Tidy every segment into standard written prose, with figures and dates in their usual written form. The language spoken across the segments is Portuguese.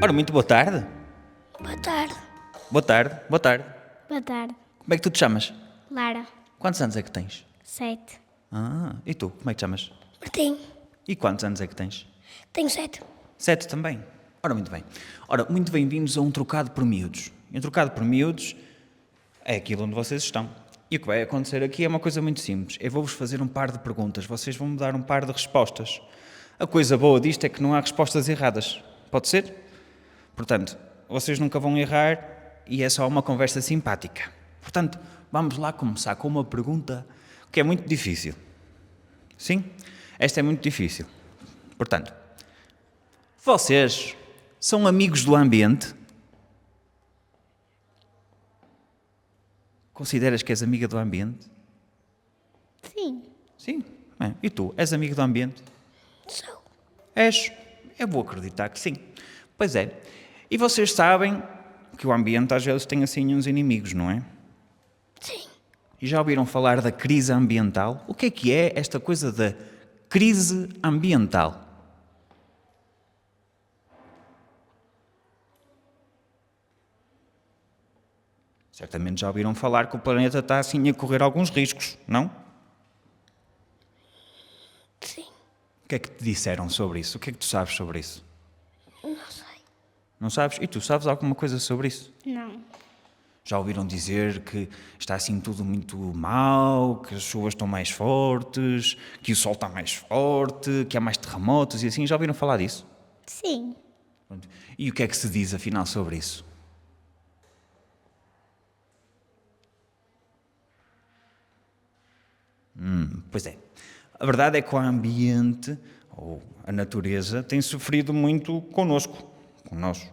Ora, muito boa tarde. Boa tarde. Boa tarde, boa tarde. Boa tarde. Como é que tu te chamas? Lara. Quantos anos é que tens? 7. E tu, como é que te chamas? Martim. E quantos anos é que tens? Tenho 7. 7 também. Ora, muito bem. Ora, muito bem-vindos a um trocado por miúdos. E um trocado por miúdos é aquilo onde vocês estão. E o que vai acontecer aqui é uma coisa muito simples. Eu vou-vos fazer um par de perguntas, vocês vão-me dar um par de respostas. A coisa boa disto é que não há respostas erradas. Pode ser? Portanto, vocês nunca vão errar e é só uma conversa simpática. Portanto, vamos lá começar com uma pergunta que é muito difícil. Sim? Esta é muito difícil. Portanto, vocês são amigos do ambiente? Consideras que és amiga do ambiente? Sim. Sim. E tu, és amigo do ambiente? Sou. És? Eu vou acreditar que sim. Pois é. E vocês sabem que o ambiente às vezes tem assim uns inimigos, não é? Sim. E já ouviram falar da crise ambiental? O que é esta coisa da crise ambiental? Certamente já ouviram falar que o planeta está assim a correr alguns riscos, não? Sim. O que é que te disseram sobre isso? O que é que tu sabes sobre isso? Não sei. Não sabes? E tu sabes alguma coisa sobre isso? Não. Já ouviram dizer que está assim tudo muito mal, que as chuvas estão mais fortes, que o sol está mais forte, que há mais terremotos e assim? Já ouviram falar disso? Sim. Pronto. E o que é que se diz afinal sobre isso? Pois é. A verdade é que o ambiente, ou a natureza, tem sofrido muito connosco, com nós,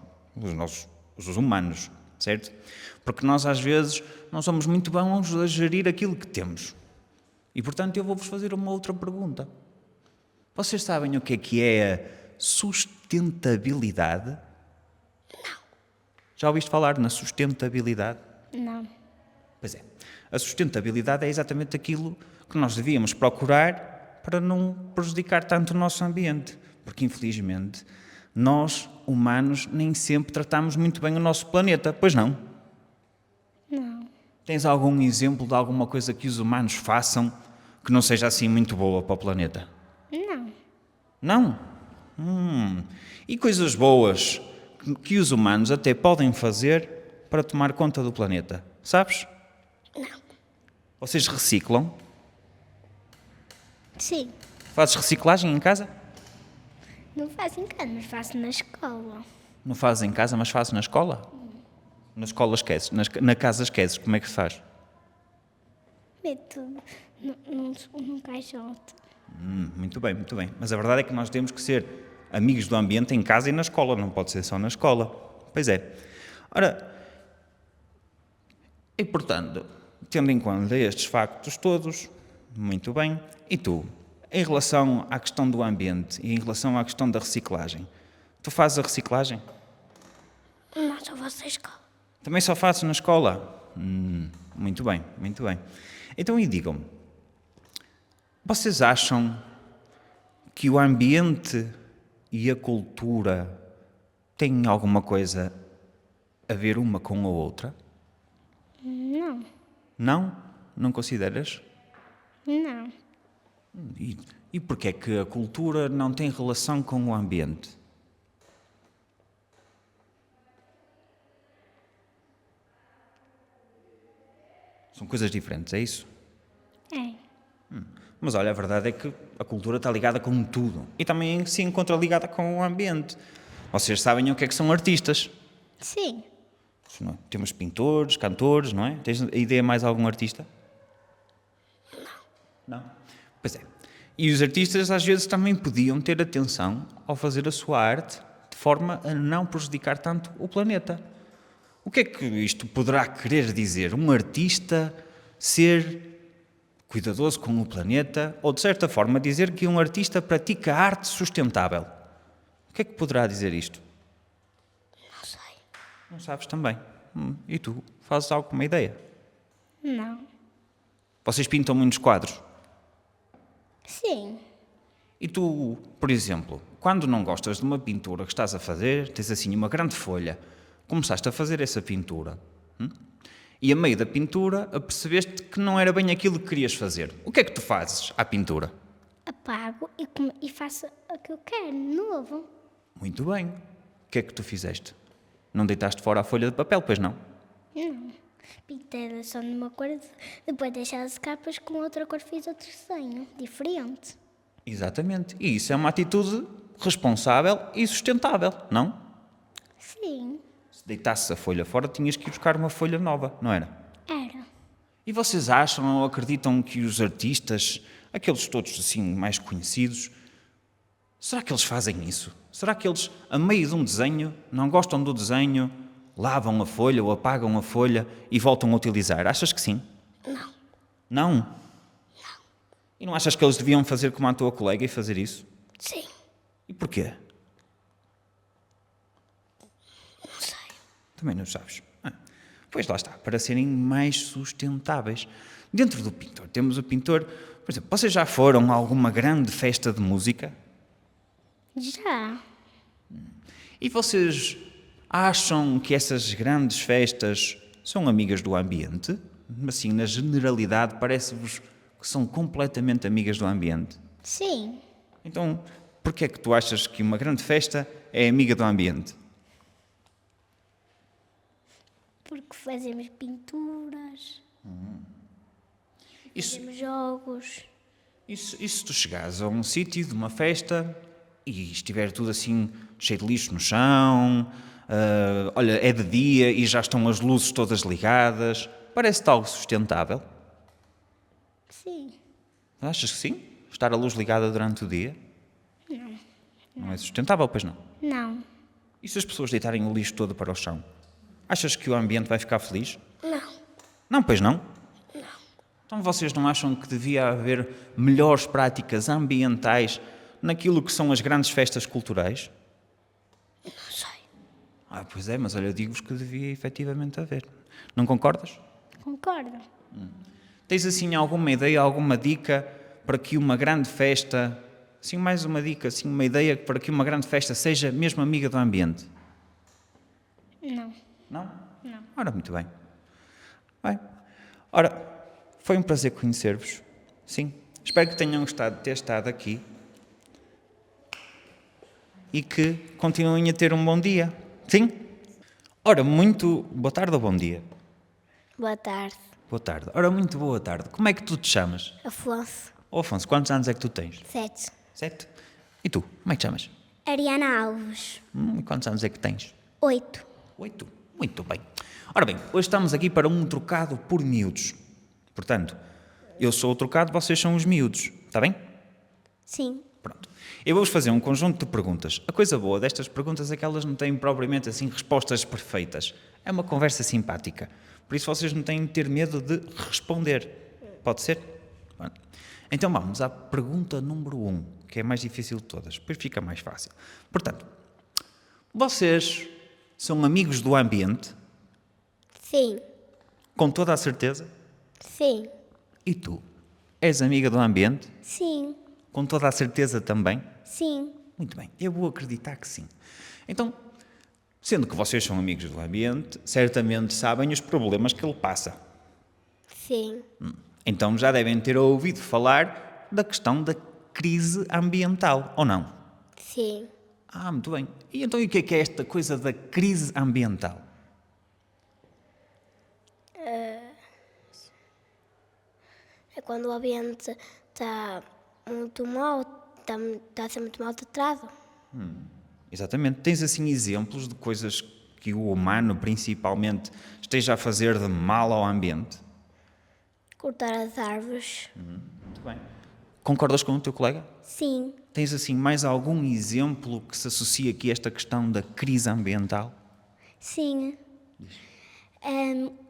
os humanos, certo? Porque nós às vezes não somos muito bons a gerir aquilo que temos. E portanto eu vou-vos fazer uma outra pergunta. Vocês sabem o que é a sustentabilidade? Não. Já ouviste falar na sustentabilidade? Não. Pois é. A sustentabilidade é exatamente aquilo que nós devíamos procurar para não prejudicar tanto o nosso ambiente. Porque, infelizmente, nós, humanos, nem sempre tratamos muito bem o nosso planeta. Pois não? Não. Tens algum exemplo de alguma coisa que os humanos façam que não seja assim muito boa para o planeta? Não. Não? E coisas boas que os humanos até podem fazer para tomar conta do planeta? Sabes? Não. Vocês reciclam? Sim. Fazes reciclagem em casa? Não faço em casa, mas faço na escola. Não fazes em casa, mas fazes na escola? Na escola esqueces, na casa esqueces. Como é que se faz? Meto num caixote. Muito bem, muito bem. Mas a verdade é que nós temos que ser amigos do ambiente em casa e na escola, não pode ser só na escola. Pois é. Ora, e portanto, tendo em conta estes factos todos, muito bem, e tu, em relação à questão do ambiente e em relação à questão da reciclagem, tu fazes a reciclagem? Não, só faço na escola. Também só fazes na escola? Muito bem, muito bem. Então, e digam-me, vocês acham que o ambiente e a cultura têm alguma coisa a ver uma com a outra? Não. Não? Não consideras? Não. E porquê é que a cultura não tem relação com o ambiente? São coisas diferentes, é isso? É. Mas olha, a verdade é que a cultura está ligada com tudo. E também se encontra ligada com o ambiente. Vocês sabem o que é que são artistas? Sim. Não é? Temos pintores, cantores, não é? Tens a ideia de mais algum artista? Não. Pois é. E os artistas às vezes também podiam ter atenção ao fazer a sua arte de forma a não prejudicar tanto o planeta. O que é que isto poderá querer dizer? Um artista ser cuidadoso com o planeta ou, de certa forma, dizer que um artista pratica arte sustentável. O que é que poderá dizer isto? Não sei. Não sabes também. E tu? Fazes alguma ideia? Não. Vocês pintam muitos quadros? Sim. E tu, por exemplo, quando não gostas de uma pintura que estás a fazer, tens assim uma grande folha, começaste a fazer essa pintura, e a meio da pintura apercebeste que não era bem aquilo que querias fazer. O que é que tu fazes à pintura? Apago e faço o que eu quero, de novo. Muito bem. O que é que tu fizeste? Não deitaste fora a folha de papel, pois não? Não. Pintei só numa cor, depois deixei as capas com outra cor, fiz outro desenho, diferente. Exatamente. E isso é uma atitude responsável e sustentável, não? Sim, Se deitasses a folha fora, tinhas que ir buscar uma folha nova, não era? era. E vocês acham ou acreditam que os artistas, aqueles todos assim mais conhecidos, será que eles fazem isso? Será que eles, a meio de um desenho, não gostam do desenho, lavam a folha ou apagam a folha e voltam a utilizar? Achas que sim? Não. Não? Não. E não achas que eles deviam fazer como a tua colega e fazer isso? Sim, E porquê? não sei. Também não sabes. Pois lá está, para serem mais sustentáveis. Dentro do pintor, temos o pintor... Por exemplo, vocês já foram a alguma grande festa de música? Já. E vocês acham que essas grandes festas são amigas do ambiente? Assim, na generalidade, parece-vos que são completamente amigas do ambiente? Sim, Então, porquê é que tu achas que uma grande festa é amiga do ambiente? porque fazemos pinturas, Isso, fazemos jogos. e se tu chegares a um sítio de uma festa e estiver tudo assim cheio de lixo no chão, olha, é de dia e já estão as luzes todas ligadas, parece-te algo sustentável? Sim, Achas que sim? Estar a luz ligada durante o dia? não. Não é sustentável, pois não? Não. E se as pessoas deitarem o lixo todo para o chão? Achas que o ambiente vai ficar feliz? Não. Não, pois não? Então vocês não acham que devia haver melhores práticas ambientais naquilo que são as grandes festas culturais? Não sei. Pois é, mas olha, eu digo-vos que devia efetivamente haver. Não concordas? Concordo. Tens assim alguma ideia, alguma dica para que uma grande festa, assim mais uma dica, assim uma ideia para que uma grande festa seja mesmo amiga do ambiente? Não. Não? Não. Ora, muito bem. Bem, ora, foi um prazer conhecer-vos. Sim. Espero que tenham gostado de ter estado aqui e que continuem a ter um bom dia. Sim? Ora, muito boa tarde ou bom dia? Boa tarde. Boa tarde. Ora, muito boa tarde. Como é que tu te chamas? Afonso. Afonso, quantos anos é que tu tens? 7. 7. E tu? Como é que te chamas? Ariana Alves. E quantos anos é que tens? 8. 8. Muito bem. Ora bem, hoje estamos aqui para um trocado por miúdos. Portanto, eu sou o trocado, vocês são os miúdos. Está bem? Sim. Pronto. Eu vou-vos fazer um conjunto de perguntas. A coisa boa destas perguntas é que elas não têm propriamente assim respostas perfeitas. É uma conversa simpática. Por isso vocês não têm de ter medo de responder. Pode ser? Pronto. Então vamos à pergunta número 1, que é a mais difícil de todas. Depois fica mais fácil. Portanto, vocês são amigos do ambiente? Sim. Com toda a certeza? Sim. E tu? És amiga do ambiente? Sim. Com toda a certeza também? Sim. Muito bem, eu vou acreditar que sim. Então, sendo que vocês são amigos do ambiente, certamente sabem os problemas que ele passa. Sim. Então já devem ter ouvido falar da questão da crise ambiental, ou não? Sim. Muito bem. E então o que é esta coisa da crise ambiental? É quando o ambiente está muito mal, está a ser muito maltratado. Exatamente. Tens assim exemplos de coisas que o humano, principalmente, esteja a fazer de mal ao ambiente? Cortar as árvores. Muito bem. Concordas com o teu colega? Sim. Tens assim mais algum exemplo que se associa aqui a esta questão da crise ambiental? Sim.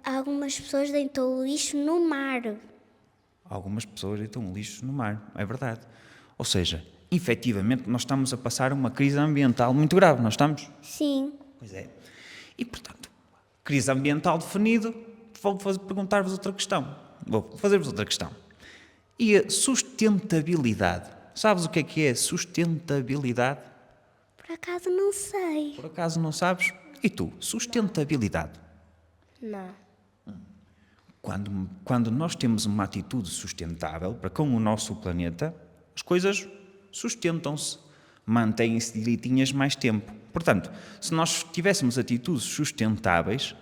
Algumas pessoas deitam o lixo no mar. Algumas pessoas deitam lixo no mar, é verdade. Ou seja, efetivamente nós estamos a passar uma crise ambiental muito grave, não estamos? Sim. Pois é. E portanto, crise ambiental definido, vou perguntar-vos outra questão. Vou fazer-vos outra questão. E a sustentabilidade Sabes o que é sustentabilidade? Por acaso não sei. Por acaso não sabes? E tu, sustentabilidade? Não. Quando nós temos uma atitude sustentável para com o nosso planeta, as coisas sustentam-se, mantêm-se direitinhas mais tempo. Portanto, se nós tivéssemos atitudes sustentáveis,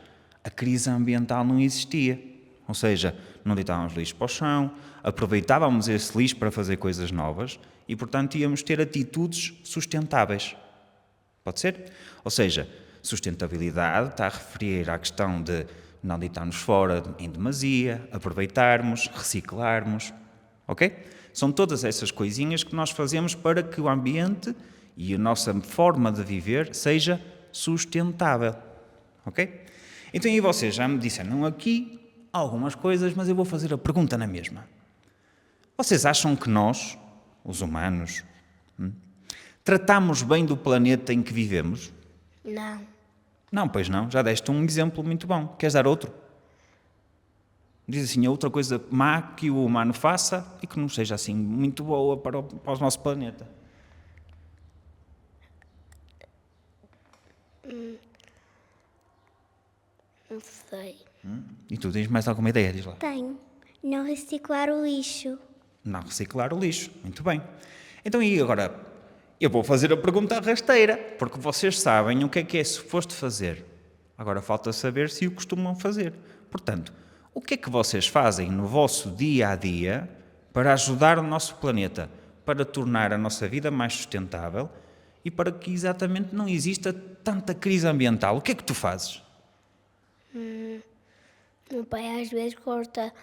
a crise ambiental não existia. Ou seja, não deitávamos lixo para o chão, aproveitávamos esse lixo para fazer coisas novas e, portanto, íamos ter atitudes sustentáveis. Pode ser? Ou seja, sustentabilidade está a referir à questão de não deitarmos fora em demasia, aproveitarmos, reciclarmos, ok? São todas essas coisinhas que nós fazemos para que o ambiente e a nossa forma de viver seja sustentável, ok? Então aí vocês já me disseram aqui algumas coisas, mas eu vou fazer a pergunta na mesma. Vocês acham que nós, os humanos, tratamos bem do planeta em que vivemos? Não. Não, pois não. Já deste um exemplo muito bom. Queres dar outro? Diz assim, outra coisa má que o humano faça e que não seja assim muito boa para o nosso planeta. Não sei. E tu tens mais alguma ideia? Diz lá. Tenho. Não reciclar o lixo. Não reciclar o lixo. Muito bem. Então e agora? Eu vou fazer a pergunta rasteira, porque vocês sabem o que é suposto fazer. Agora falta saber se o costumam fazer. Portanto, o que é que vocês fazem no vosso dia-a-dia para ajudar o nosso planeta, para tornar a nossa vida mais sustentável e para que exatamente não exista tanta crise ambiental? O que é que tu fazes? Meu pai às vezes corta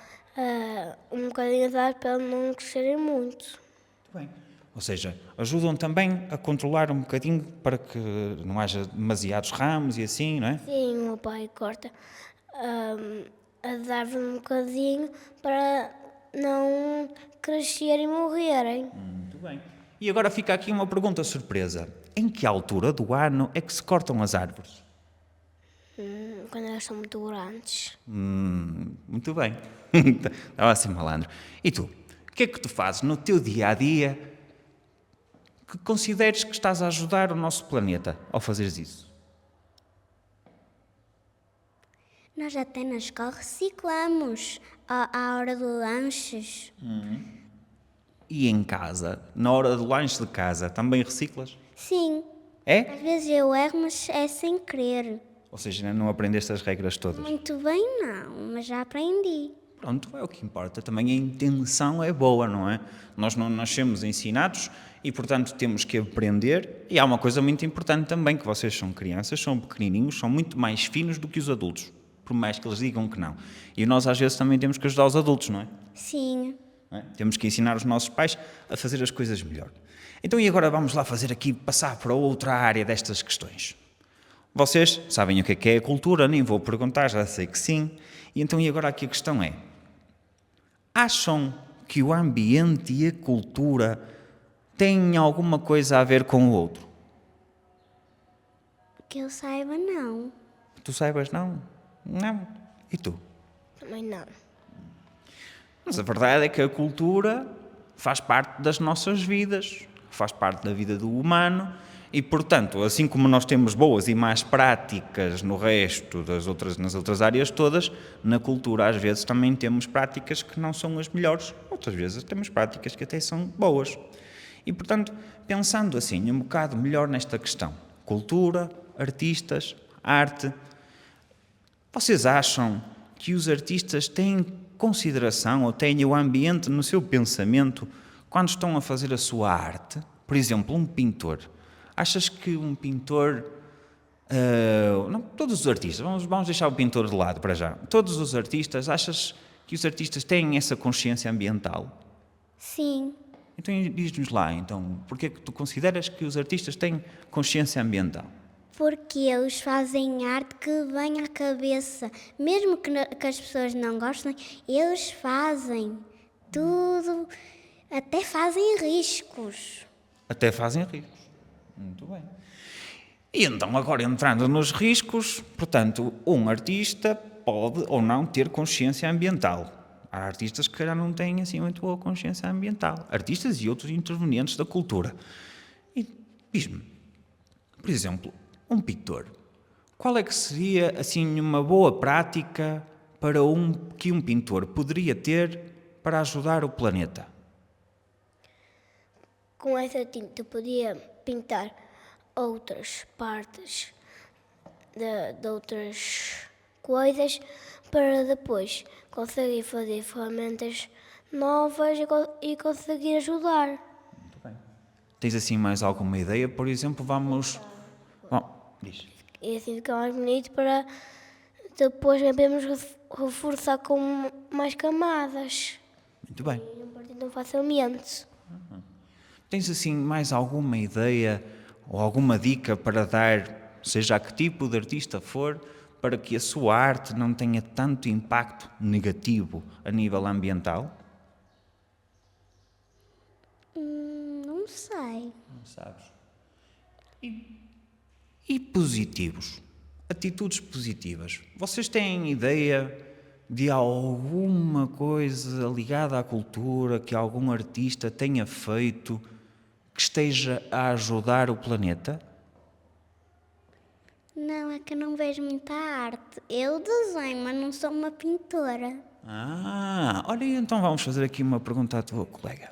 um bocadinho de árvore para não crescerem muito. Muito bem. Ou seja, ajudam também a controlar um bocadinho para que não haja demasiados ramos e assim, não é? Sim, meu pai corta as árvores um bocadinho para não crescerem e morrerem. Muito bem. E agora fica aqui uma pergunta surpresa. Em que altura do ano é que se cortam as árvores? Quando elas são muito grandes. Muito bem. Estava assim malandro. E tu? O que é que tu fazes no teu dia-a-dia que consideres que estás a ajudar o nosso planeta ao fazeres isso? Nós até na escola reciclamos à hora do lanches. E em casa, na hora do lanche de casa, também reciclas? Sim, É? às vezes eu erro, mas é sem querer. Ou seja, ainda não aprendeste as regras todas? Muito bem não, mas já aprendi. Pronto, é o que importa. Também a intenção é boa, não é? Nós não nascemos ensinados e, portanto, temos que aprender. E há uma coisa muito importante também, que vocês são crianças, são pequenininhos, são muito mais finos do que os adultos, por mais que eles digam que não. E nós, às vezes, também temos que ajudar os adultos, não é? Sim. Não é? Temos que ensinar os nossos pais a fazer as coisas melhor. Então, e agora vamos lá fazer aqui, passar para outra área destas questões. Vocês sabem o que é a cultura, nem vou perguntar, já sei que sim. E então, e agora aqui a questão é: acham que o ambiente e a cultura têm alguma coisa a ver com o outro? Que eu saiba, não. Tu saibas, não? Não. E tu? Também não. Mas a verdade é que a cultura faz parte das nossas vidas, faz parte da vida do humano e, portanto, assim como nós temos boas e más práticas no resto nas outras áreas todas, na cultura às vezes também temos práticas que não são as melhores, outras vezes temos práticas que até são boas. E, portanto, pensando assim um bocado melhor nesta questão, cultura, artistas, arte, vocês acham que os artistas têm consideração ou têm o ambiente no seu pensamento quando estão a fazer a sua arte? Por exemplo, um pintor. Achas que um pintor... não, todos os artistas, vamos deixar o pintor de lado para já. Todos os artistas, achas que os artistas têm essa consciência ambiental? Sim. Então diz-nos lá, então, porque é que tu consideras que os artistas têm consciência ambiental? Porque eles fazem arte que vem à cabeça. Mesmo que as pessoas não gostem, eles fazem tudo. Até fazem riscos. Até fazem riscos. Muito bem. E então, agora entrando nos riscos, portanto, um artista pode ou não ter consciência ambiental. Há artistas que, calhar, não têm assim muito boa consciência ambiental. Artistas e outros intervenientes da cultura. E diz-me, por exemplo, um pintor. Qual é que seria, assim, uma boa prática que um pintor poderia ter para ajudar o planeta? Com essa tinta podia pintar outras partes de outras coisas para depois conseguir fazer ferramentas novas e conseguir ajudar. Tens, assim, mais alguma ideia? Por exemplo, vamos... Bom, diz. E assim fica mais bonito para depois podemos reforçar com mais camadas. Muito bem. E não partir tão facilmente. Tens, assim, mais alguma ideia ou alguma dica para dar, seja a que tipo de artista for, para que a sua arte não tenha tanto impacto negativo a nível ambiental? Não sei. Não sabes. E positivos? Atitudes positivas. Vocês têm ideia de alguma coisa ligada à cultura que algum artista tenha feito que esteja a ajudar o planeta? Não, é que eu não vejo muita arte. Eu desenho, mas não sou uma pintora. Olha, então vamos fazer aqui uma pergunta à tua colega.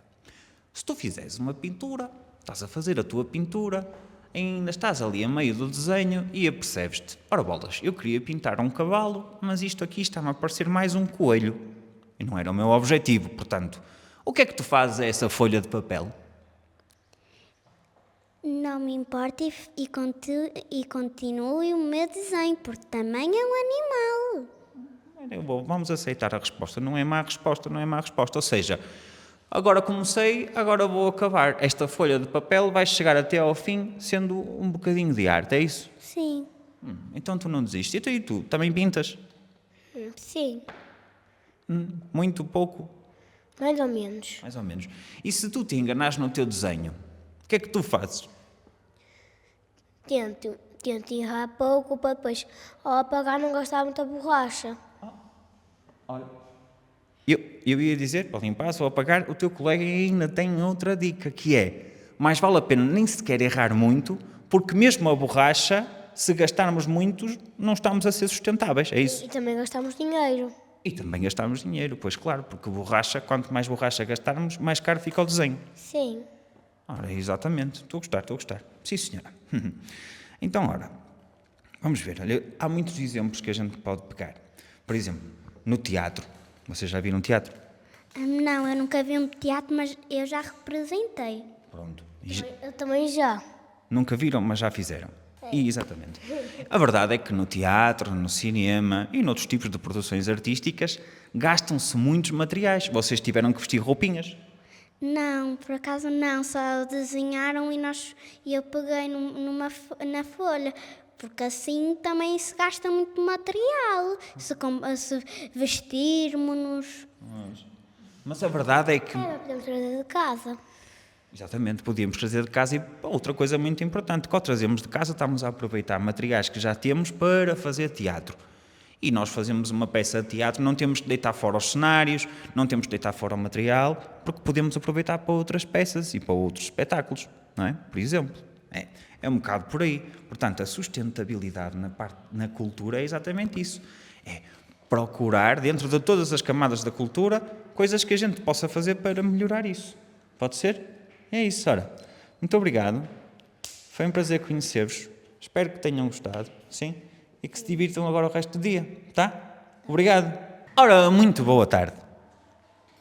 Se tu fizeres uma pintura, estás a fazer a tua pintura, ainda estás ali a meio do desenho e apercebes-te. Ora bolas, eu queria pintar um cavalo, mas isto aqui está-me a parecer mais um coelho. E não era o meu objetivo, portanto. O que é que tu fazes a essa folha de papel? Não me importa e continue o meu desenho, porque também é um animal. Vamos aceitar a resposta. Não é má resposta, não é má resposta. Ou seja, agora comecei, agora vou acabar. Esta folha de papel vai chegar até ao fim sendo um bocadinho de arte, é isso? Sim. Então tu não desistes. E tu também pintas? Sim, Muito, pouco? mais ou menos. Mais ou menos. E se tu te enganares no teu desenho, o que é que tu fazes? Tento errar pouco para depois, ao apagar, não gastar muita borracha. Olha, eu ia dizer, para limpar ou apagar, o teu colega ainda tem outra dica, que é, mais vale a pena nem sequer errar muito, porque mesmo a borracha, se gastarmos muitos, não estamos a ser sustentáveis, é isso? E também gastamos dinheiro. E também gastamos dinheiro, pois claro, porque borracha, quanto mais borracha gastarmos, mais caro fica o desenho. Sim. Ora, exatamente, estou a gostar. Sim, senhora. Então, ora, vamos ver, olha, há muitos exemplos que a gente pode pegar. Por exemplo, no teatro. Vocês já viram teatro? Não, eu nunca vi um teatro, mas eu já representei. Pronto. Eu também já. Nunca viram, mas já fizeram. Exatamente. A verdade é que no teatro, no cinema e noutros tipos de produções artísticas gastam-se muitos materiais. Vocês tiveram que vestir roupinhas. Não, por acaso não, só desenharam e eu peguei na folha, porque assim também se gasta muito material, se vestirmos-nos. Mas a verdade é que... Podemos trazer de casa. Exatamente, podíamos trazer de casa e outra coisa muito importante, que ao trazemos de casa estamos a aproveitar materiais que já temos para fazer teatro. E nós fazemos uma peça de teatro, não temos de deitar fora os cenários, não temos de deitar fora o material, porque podemos aproveitar para outras peças e para outros espetáculos, não é? Por exemplo. É um bocado por aí. Portanto, a sustentabilidade na cultura é exatamente isso. É procurar, dentro de todas as camadas da cultura, coisas que a gente possa fazer para melhorar isso. Pode ser? É isso, ora. Muito obrigado. Foi um prazer conhecer-vos. Espero que tenham gostado, sim? E que se divirtam agora o resto do dia, tá? Obrigado. Ora, muito boa tarde.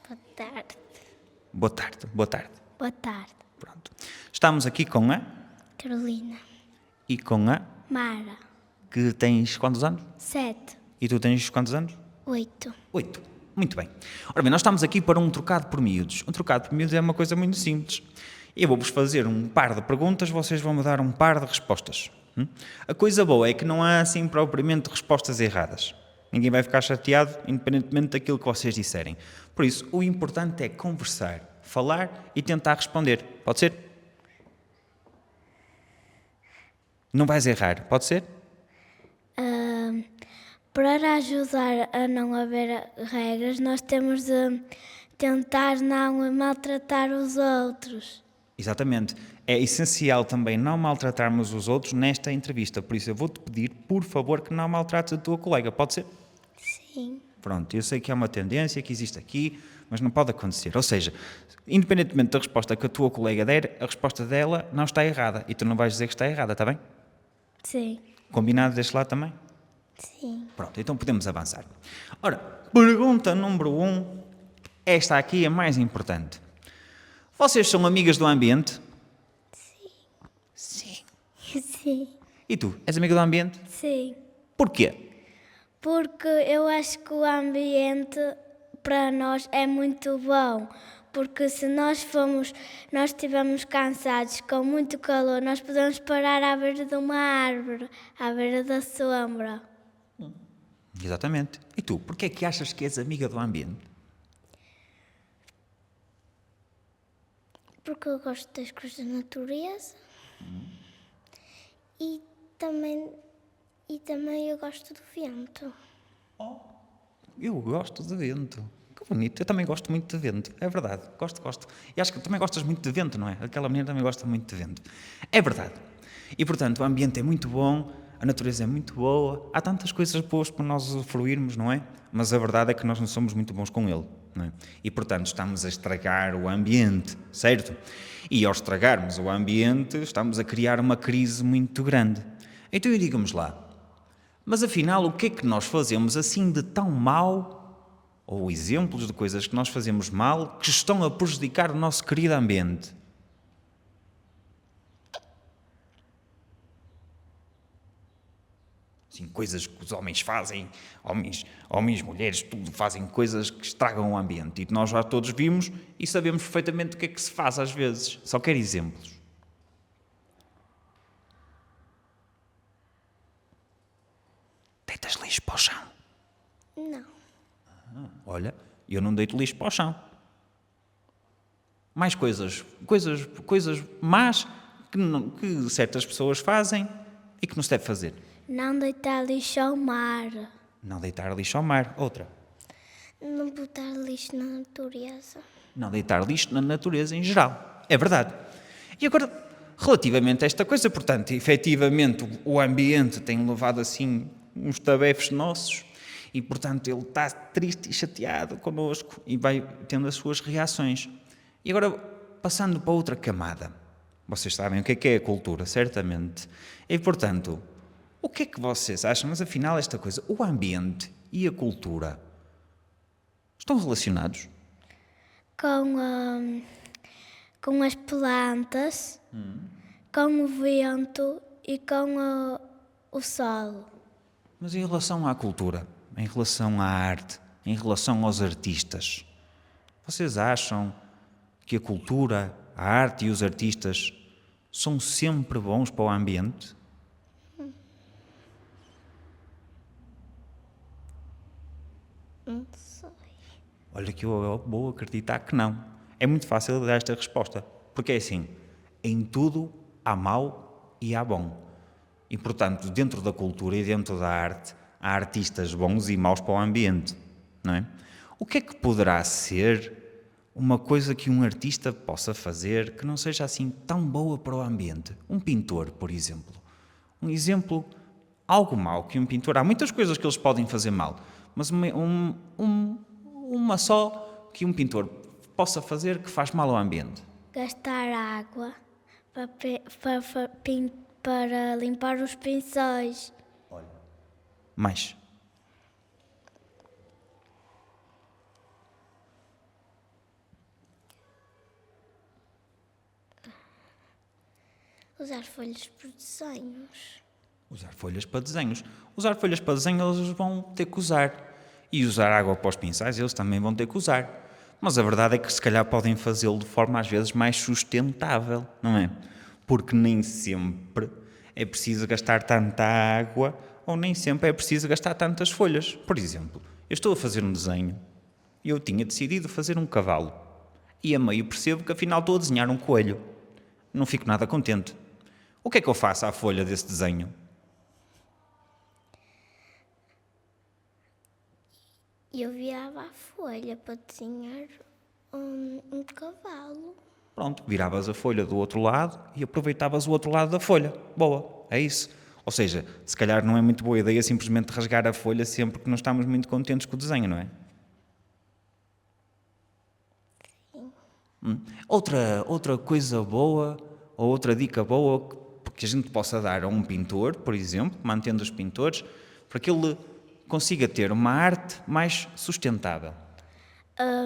Boa tarde. Boa tarde, boa tarde. Boa tarde. Pronto. Estamos aqui com a... Carolina. E com a... Mara. Que tens quantos anos? 7. E tu tens quantos anos? 8. 8. Muito bem. Ora bem, nós estamos aqui para um trocado por miúdos. Um trocado por miúdos é uma coisa muito simples. Eu vou-vos fazer um par de perguntas, vocês vão me dar um par de respostas. A coisa boa é que não há assim propriamente respostas erradas. Ninguém vai ficar chateado, independentemente daquilo que vocês disserem. Por isso, o importante é conversar, falar e tentar responder. Pode ser? Não vais errar, pode ser? Para ajudar a não haver regras, nós temos de tentar não maltratar os outros. Exatamente. É essencial também não maltratarmos os outros nesta entrevista. Por isso eu vou-te pedir, por favor, que não maltrates a tua colega. Pode ser? Sim. Pronto, eu sei que é uma tendência que existe aqui, mas não pode acontecer. Ou seja, independentemente da resposta que a tua colega der, a resposta dela não está errada. E tu não vais dizer que está errada, está bem? Sim. Combinado deste lado também? Sim. Pronto, então podemos avançar. Ora, pergunta número 1. Esta aqui é mais importante. Vocês são amigas do ambiente? Sim. Sim. E tu, és amiga do ambiente? Sim. Porquê? Porque eu acho que o ambiente para nós é muito bom. Porque se nós estivermos cansados, com muito calor, nós podemos parar à beira de uma árvore, à beira da sombra. Exatamente. E tu, porquê é que achas que és amiga do ambiente? Porque eu gosto das coisas da natureza. E também eu gosto do vento. Eu gosto de vento. Que bonito. Eu também gosto muito de vento. É verdade. Gosto. E acho que também gostas muito de vento, não é? Aquela menina também gosta muito de vento. É verdade. E, portanto, o ambiente é muito bom, a natureza é muito boa. Há tantas coisas boas para nós usufruirmos, não é? Mas a verdade é que nós não somos muito bons com ele, não é? E, portanto, estamos a estragar o ambiente, certo? E, ao estragarmos o ambiente, estamos a criar uma crise muito grande. Então, digamos lá, mas afinal, o que é que nós fazemos assim de tão mal, ou exemplos de coisas que nós fazemos mal, que estão a prejudicar o nosso querido ambiente? Sim, coisas que os homens fazem, homens, mulheres, tudo fazem coisas que estragam o ambiente. E nós já todos vimos e sabemos perfeitamente o que é que se faz às vezes. Só quero exemplos. Deitas lixo para o chão. Não. Olha, eu não deito lixo para o chão. Mais coisas más que certas pessoas fazem e que não se deve fazer. Não deitar lixo ao mar. Não deitar lixo ao mar. Outra. Não botar lixo na natureza. Não deitar lixo na natureza em geral. É verdade. E agora, relativamente a esta coisa, portanto, efetivamente o ambiente tem levado assim uns tabefes nossos e, portanto, ele está triste e chateado connosco e vai tendo as suas reações. E agora, passando para outra camada. Vocês sabem o que é a cultura, certamente. E, portanto, o que é que vocês acham? Mas, afinal, esta coisa, o ambiente e a cultura estão relacionados? Com as plantas, com o vento e com o sol. Mas em relação à cultura, em relação à arte, em relação aos artistas, vocês acham que a cultura, a arte e os artistas são sempre bons para o ambiente? Não sei. Olha que eu vou acreditar que não. É muito fácil dar esta resposta, porque é assim, em tudo há mau e há bom. E, portanto, dentro da cultura e dentro da arte, há artistas bons e maus para o ambiente, não é? O que é que poderá ser uma coisa que um artista possa fazer que não seja assim tão boa para o ambiente? Um pintor, por exemplo. Um exemplo, algo mau que um pintor... Há muitas coisas que eles podem fazer mal, mas uma só que um pintor possa fazer que faz mal ao ambiente. Gastar água para limpar os pincéis. Mais. Usar folhas para desenhos. Usar folhas para desenhos. Usar folhas para desenho eles vão ter que usar. E usar água para os pincéis eles também vão ter que usar. Mas a verdade é que se calhar podem fazê-lo de forma às vezes mais sustentável, não é? Porque nem sempre é preciso gastar tanta água ou nem sempre é preciso gastar tantas folhas. Por exemplo, eu estou a fazer um desenho e eu tinha decidido fazer um cavalo. E a meio percebo que afinal estou a desenhar um coelho. Não fico nada contente. O que é que eu faço à folha desse desenho? Eu virava a folha para desenhar um cavalo. Pronto, viravas a folha do outro lado e aproveitavas o outro lado da folha. Boa, é isso. Ou seja, se calhar não é muito boa ideia simplesmente rasgar a folha sempre que não estamos muito contentes com o desenho, não é? Outra coisa boa, ou outra dica boa que a gente possa dar a um pintor, por exemplo, mantendo os pintores, para que ele consiga ter uma arte mais sustentável.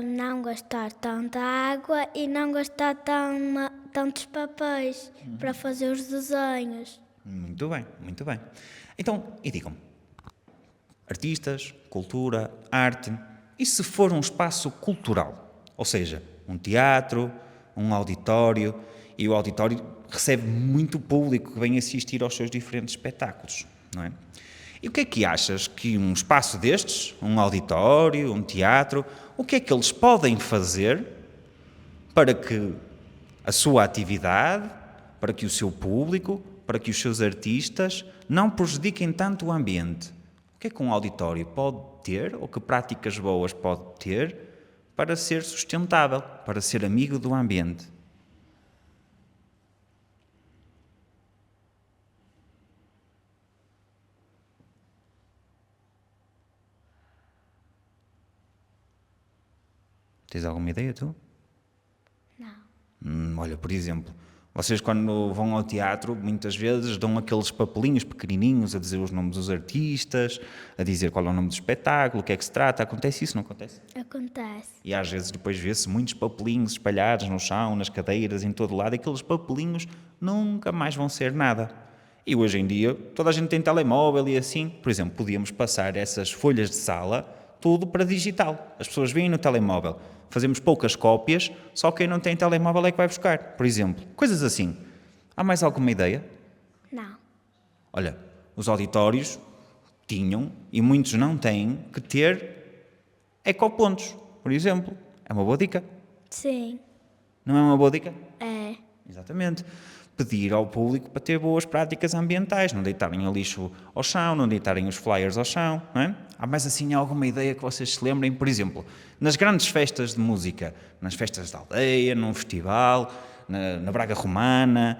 Não gastar tanta água e não gastar tantos papéis para fazer os desenhos. Muito bem, muito bem. Então, e digam-me, artistas, cultura, arte, e se for um espaço cultural? Ou seja, um teatro, um auditório, e o auditório recebe muito público que vem assistir aos seus diferentes espetáculos, não é? E o que é que achas que um espaço destes, um auditório, um teatro, o que é que eles podem fazer para que a sua atividade, para que o seu público, para que os seus artistas não prejudiquem tanto o ambiente? O que é que um auditório pode ter, ou que práticas boas pode ter, para ser sustentável, para ser amigo do ambiente? Tens alguma ideia, tu? Não. Olha, por exemplo, vocês quando vão ao teatro, muitas vezes dão aqueles papelinhos pequenininhos a dizer os nomes dos artistas, a dizer qual é o nome do espetáculo, o que é que se trata. Acontece isso, não acontece? Acontece. E às vezes depois vê-se muitos papelinhos espalhados no chão, nas cadeiras, em todo lado, e aqueles papelinhos nunca mais vão ser nada. E hoje em dia, toda a gente tem telemóvel e assim. Por exemplo, podíamos passar essas folhas de sala tudo para digital. As pessoas veem no telemóvel. Fazemos poucas cópias, só quem não tem telemóvel é que vai buscar. Por exemplo, coisas assim. Há mais alguma ideia? Não. Olha, os auditórios tinham, e muitos não têm, que ter ecopontos, por exemplo. É uma boa dica. Sim. Não é uma boa dica? É. Exatamente. Pedir ao público para ter boas práticas ambientais, não deitarem o lixo ao chão, não deitarem os flyers ao chão, não é? Há mais assim alguma ideia que vocês se lembrem? Por exemplo, nas grandes festas de música, nas festas da aldeia, num festival, na Braga Romana,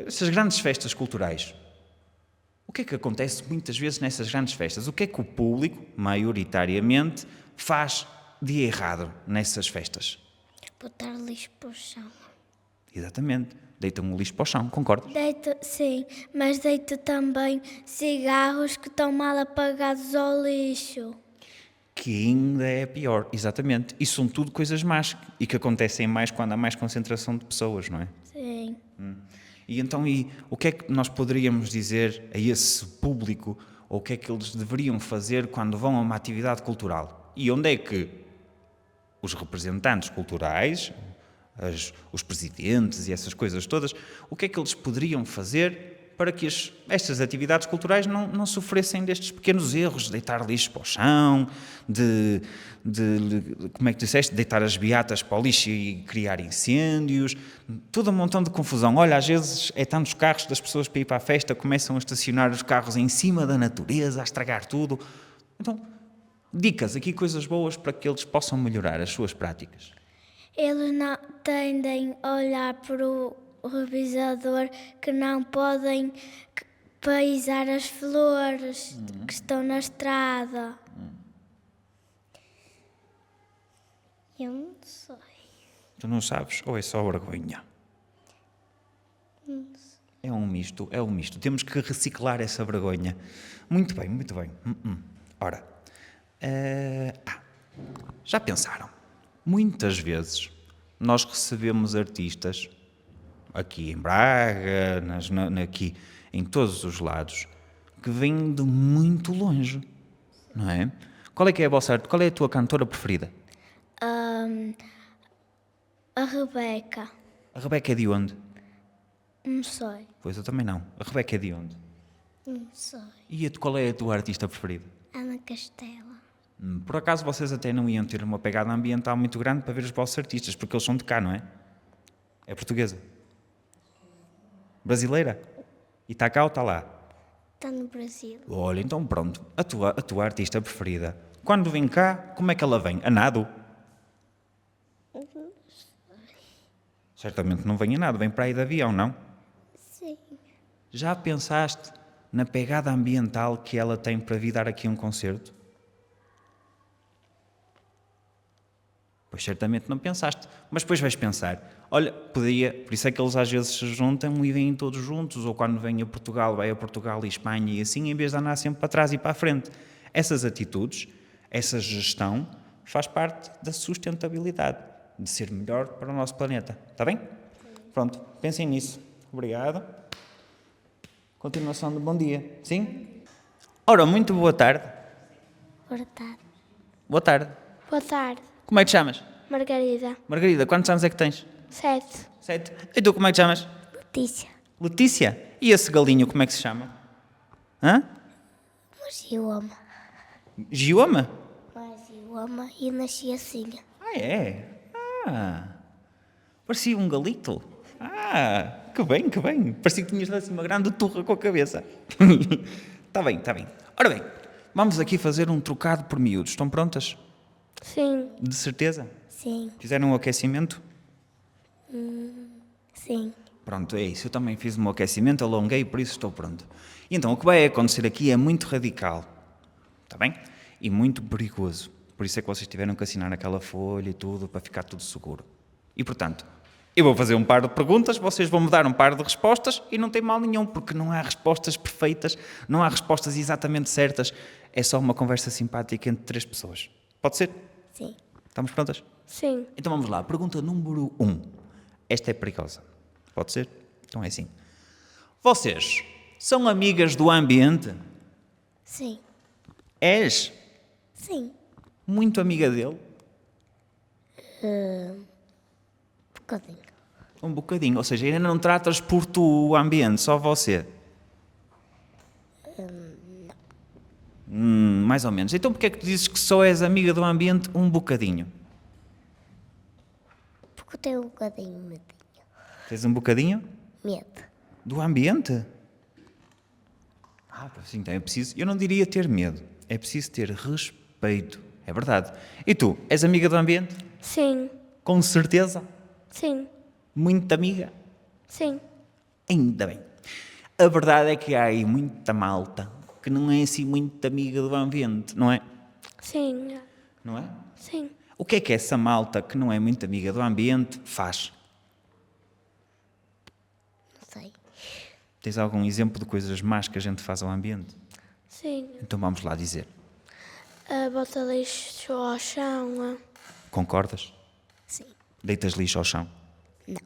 essas grandes festas culturais. O que é que acontece muitas vezes nessas grandes festas? O que é que o público, maioritariamente, faz de errado nessas festas? Botar lixo para o chão. Exatamente. Deitam o lixo para o chão, concordas? Deito, sim, mas deito também cigarros que estão mal apagados ao lixo. Que ainda é pior, exatamente. E são tudo coisas más e que acontecem mais quando há mais concentração de pessoas, não é? Sim. E então, o que é que nós poderíamos dizer a esse público, ou o que é que eles deveriam fazer quando vão a uma atividade cultural? E onde é que os representantes culturais, os presidentes e essas coisas todas, o que é que eles poderiam fazer para que estas atividades culturais não sofressem destes pequenos erros, de deitar lixo para o chão, como é que disseste, deitar as beatas para o lixo e criar incêndios, todo um montão de confusão. Olha, às vezes é tantos carros das pessoas para ir para a festa, começam a estacionar os carros em cima da natureza, a estragar tudo. Então, dicas aqui, coisas boas para que eles possam melhorar as suas práticas. Eles não tendem a olhar para o revisador que não podem paisar as flores que estão na estrada. Eu não sei. Tu não sabes? Ou é só vergonha? É um misto, é um misto. Temos que reciclar essa vergonha. Muito bem, muito bem. Ora, já pensaram? Muitas vezes nós recebemos artistas, aqui em Braga, aqui em todos os lados, que vêm de muito longe, não é? Qual é que é a vossa arte? Qual é a tua cantora preferida? A Rebeca. A Rebeca é de onde? Não sei. Pois eu também não. A Rebeca é de onde? Não sei. E qual é a tua artista preferida? Ana Castela. Por acaso vocês até não iam ter uma pegada ambiental muito grande para ver os vossos artistas, porque eles são de cá, não é? É portuguesa? Brasileira? E está cá ou está lá? Está no Brasil. Olha, então pronto, a tua artista preferida, Quando vem cá, como é que ela vem? A nado? Certamente não vem a nado, vem para aí de avião, não? Sim. Já pensaste na pegada ambiental que ela tem para vir dar aqui um concerto? Pois certamente não pensaste, mas depois vais pensar, olha, podia, por isso é que eles às vezes se juntam e vêm todos juntos, ou quando vêm a Portugal, vai a Portugal e Espanha e assim, em vez de andar sempre para trás e para a frente. Essas atitudes, essa gestão, faz parte da sustentabilidade, de ser melhor para o nosso planeta. Está bem? Pronto, pensem nisso. Obrigado. Continuação de bom dia. Sim? Ora, muito boa tarde. Boa tarde. Boa tarde. Boa tarde, Como é que te chamas? Margarida. Margarida, quantos anos é que tens? 7. 7. E tu como é que te chamas? Letícia. Letícia. E esse galinho como é que se chama? Hã? Mas eu amo. Gioma? Mas eu amo e nasci assim. Ah, é? Ah. Parecia um galito. Ah, que bem, que bem. Parecia que tinhas lá assim uma grande turra com a cabeça. Está bem, está bem. Ora bem, vamos aqui fazer um trocado por miúdos. Estão prontas? Sim, De certeza? Sim. Fizeram um aquecimento? Sim. Pronto, é isso. Eu também fiz o meu aquecimento, alonguei, por isso estou pronto. E então, o que vai acontecer aqui é muito radical. Está bem? E muito perigoso. Por isso é que vocês tiveram que assinar aquela folha e tudo, para ficar tudo seguro. E, portanto, eu vou fazer um par de perguntas, vocês vão me dar um par de respostas e não tem mal nenhum, porque não há respostas perfeitas, não há respostas exatamente certas. É só uma conversa simpática entre 3 pessoas. Pode ser? Sim. Estamos prontas? sim, Então vamos lá. Pergunta número 1. Esta é perigosa. Pode ser? Então é assim. Vocês são amigas do ambiente? Sim. És Sim. muito amiga dele? Bocadinho. Um bocadinho. Ou seja, ainda não tratas por tu o ambiente, só você? Mais ou menos. Então porquê é que tu dizes que só és amiga do ambiente um bocadinho? Porque eu tenho um bocadinho medinho. Tens um bocadinho Medo. do ambiente? Sim, então é preciso... Eu não diria ter medo. É preciso ter respeito. É verdade. E tu, és amiga do ambiente? sim, Com certeza? sim, Muito amiga? sim, Ainda bem. A verdade é que há aí muita malta que não é assim muito amiga do ambiente, não é? sim, Não é? sim. O que é essa malta que não é muito amiga do ambiente faz? Não sei. Tens algum exemplo de coisas más que a gente faz ao ambiente? Sim, Então vamos lá dizer. bota lixo ao chão. Concordas? Sim. Deitas lixo ao chão? Não.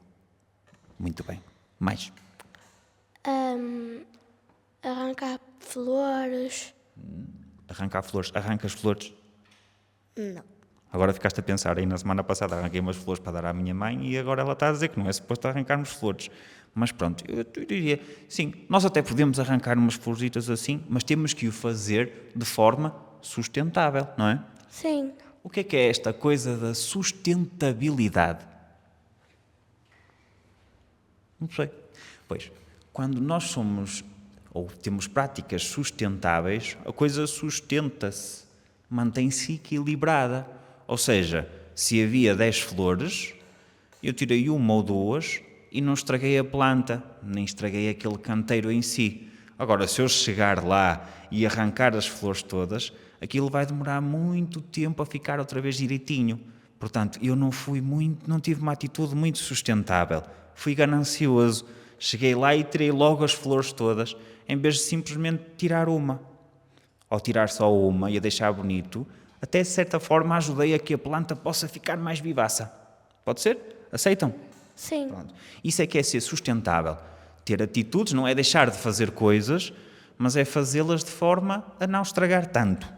Muito bem. Mais. Arrancar flores. Arrancar flores. Arrancas flores? Não. Agora ficaste a pensar, aí na semana passada arranquei umas flores para dar à minha mãe e agora ela está a dizer que não é suposto arrancarmos flores. Mas pronto, eu diria, sim, nós até podemos arrancar umas florzitas assim, mas temos que o fazer de forma sustentável, não é? Sim, O que é esta coisa da sustentabilidade? Não sei. Pois, quando nós somos ou temos práticas sustentáveis, a coisa sustenta-se, mantém-se equilibrada. Ou seja, se havia 10 flores, eu tirei uma ou duas e não estraguei a planta, nem estraguei aquele canteiro em si. Agora, se eu chegar lá e arrancar as flores todas, aquilo vai demorar muito tempo a ficar outra vez direitinho. Portanto, eu não tive uma atitude muito sustentável. Fui ganancioso. Cheguei lá e tirei logo as flores todas, em vez de simplesmente tirar uma. Ao tirar só uma e a deixar bonito, até de certa forma ajudei a que a planta possa ficar mais vivaça. Pode ser? Aceitam? sim, Pronto. Isso é que é ser sustentável. Ter atitudes não é deixar de fazer coisas, mas é fazê-las de forma a não estragar tanto.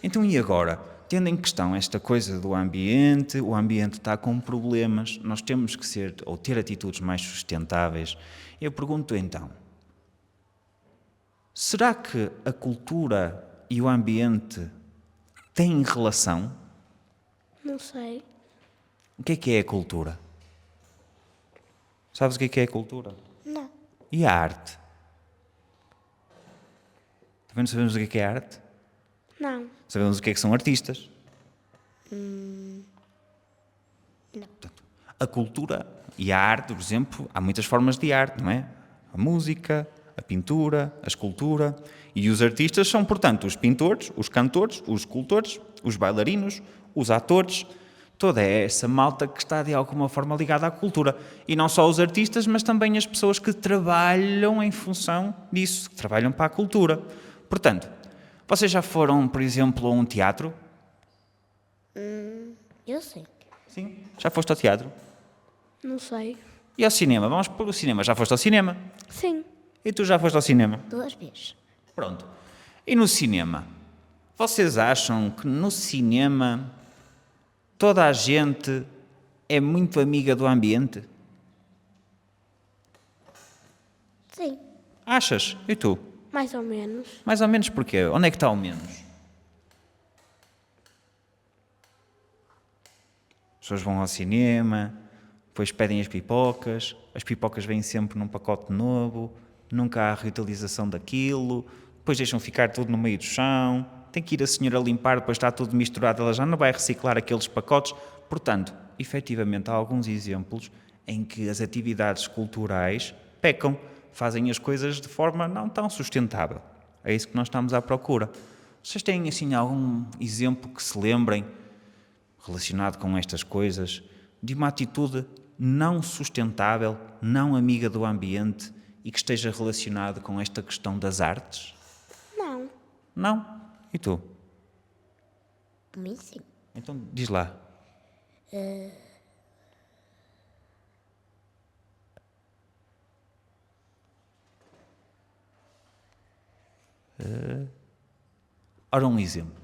Então e agora? Tendo em questão esta coisa do ambiente, o ambiente está com problemas, nós temos que ser ou ter atitudes mais sustentáveis. Eu pergunto então, será que a cultura e o ambiente têm relação? não sei. O que é a cultura? Sabes o que é a cultura? Não. E a arte? Também não sabemos o que é arte? Não, Sabemos o que é que são artistas? Portanto, a cultura e a arte, por exemplo, há muitas formas de arte, não é? A música, a pintura, a escultura. E os artistas são, portanto, os pintores, os cantores, os escultores, os bailarinos, os atores, toda essa malta que está de alguma forma ligada à cultura. E não só os artistas, mas também as pessoas que trabalham em função disso, que trabalham para a cultura. Portanto, vocês já foram, por exemplo, a um teatro? Eu sei. Sim. Já foste ao teatro? Não sei. E ao cinema? Vamos para o cinema. Já foste ao cinema? Sim. E tu já foste ao cinema? 2 vezes. Pronto. E no cinema? Vocês acham que no cinema toda a gente é muito amiga do ambiente? Sim. Achas? E tu? Mais ou menos. Mais ou menos porquê? Onde é que está o menos? As pessoas vão ao cinema, depois pedem as pipocas vêm sempre num pacote novo, nunca há reutilização daquilo, depois deixam ficar tudo no meio do chão, tem que ir a senhora limpar, depois está tudo misturado, ela já não vai reciclar aqueles pacotes. Portanto, efetivamente, há alguns exemplos em que as atividades culturais pecam, fazem as coisas de forma não tão sustentável. É isso que nós estamos à procura. Vocês têm, assim, algum exemplo que se lembrem relacionado com estas coisas, de uma atitude não sustentável, não amiga do ambiente e que esteja relacionado com esta questão das artes? Não. Não? E tu? A mim sim. Então diz lá. Ora, um exemplo.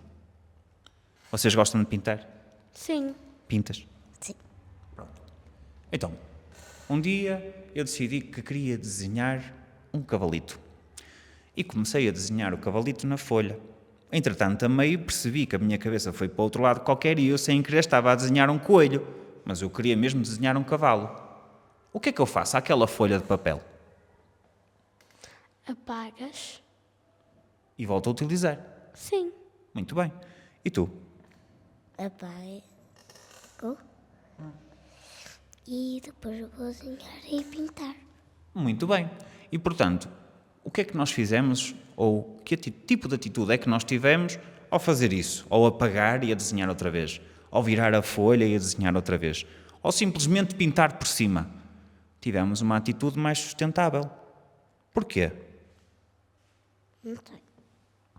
Vocês gostam de pintar? Sim. Pintas? Sim. Pronto. Então, um dia eu decidi que queria desenhar um cavalito. E comecei a desenhar o cavalito na folha. Entretanto, a meio percebi que a minha cabeça foi para o outro lado qualquer e eu, sem querer, estava a desenhar um coelho. Mas eu queria mesmo desenhar um cavalo. O que é que eu faço àquela folha de papel? Apagas? E volto a utilizar. Sim. Muito bem. E tu? Apago. E depois eu vou desenhar e pintar. Muito bem. E, portanto, o que é que nós fizemos, ou que tipo de atitude é que nós tivemos ao fazer isso? Ao apagar e a desenhar outra vez? Ao virar a folha e a desenhar outra vez? Ou simplesmente pintar por cima? Tivemos uma atitude mais sustentável. Porquê? Não sei.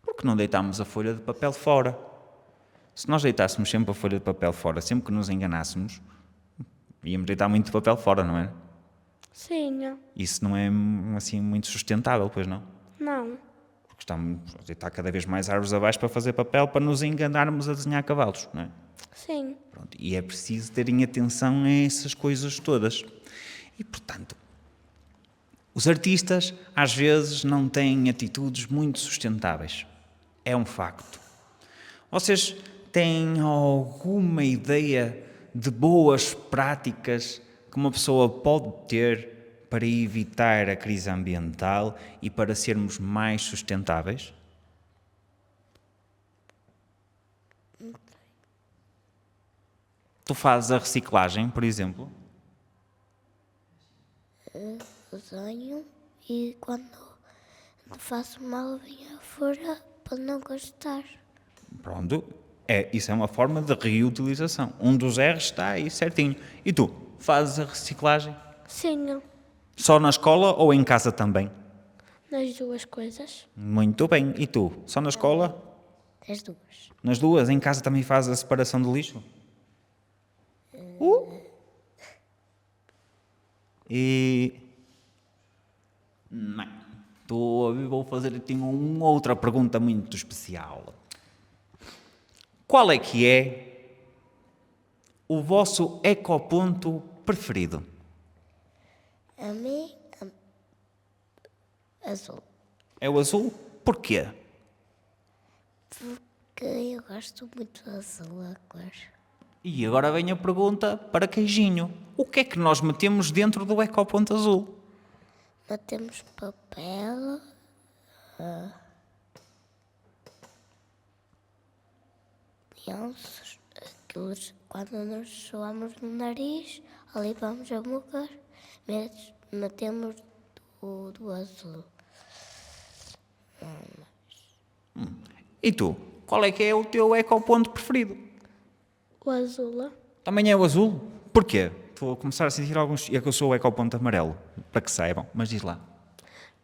Porque não deitámos a folha de papel fora. Se nós deitássemos sempre a folha de papel fora, sempre que nos enganássemos, íamos deitar muito papel fora, não é? Sim. Isso não é assim muito sustentável, pois não? Não. Porque estamos a deitar cada vez mais árvores abaixo para fazer papel para nos enganarmos a desenhar cavalos, não é? Sim. Pronto, e é preciso terem atenção a essas coisas todas. E, portanto, os artistas às vezes não têm atitudes muito sustentáveis. É um facto. Vocês têm alguma ideia de boas práticas que uma pessoa pode ter para evitar a crise ambiental e para sermos mais sustentáveis? Tu fazes a reciclagem, por exemplo? Desenho e quando faço mal venho fora para não gastar. Pronto, isso é uma forma de reutilização. Um dos R's está aí certinho. E tu, fazes a reciclagem? Sim. Só na escola ou em casa também? Nas duas coisas. Muito bem. E tu, só na escola? As duas. Nas duas? Em casa também fazes a separação do lixo? E... Não. Vou fazer-te uma outra pergunta muito especial. Qual é que é o vosso ecoponto preferido? A mim, azul. É o azul? Porquê? Porque eu gosto muito do azul, a cor. E agora vem a pergunta para Queijinho. O que é que nós metemos dentro do ecoponto azul? Temos papel, Quando nós suamos no nariz, ali vamos a boca, metemos do azul. E tu? Qual é que é o teu ecoponto preferido? O azul. Também é o azul? Porquê? Vou começar a sentir alguns... É que eu sou o ecoponto amarelo, para que saibam, mas diz lá.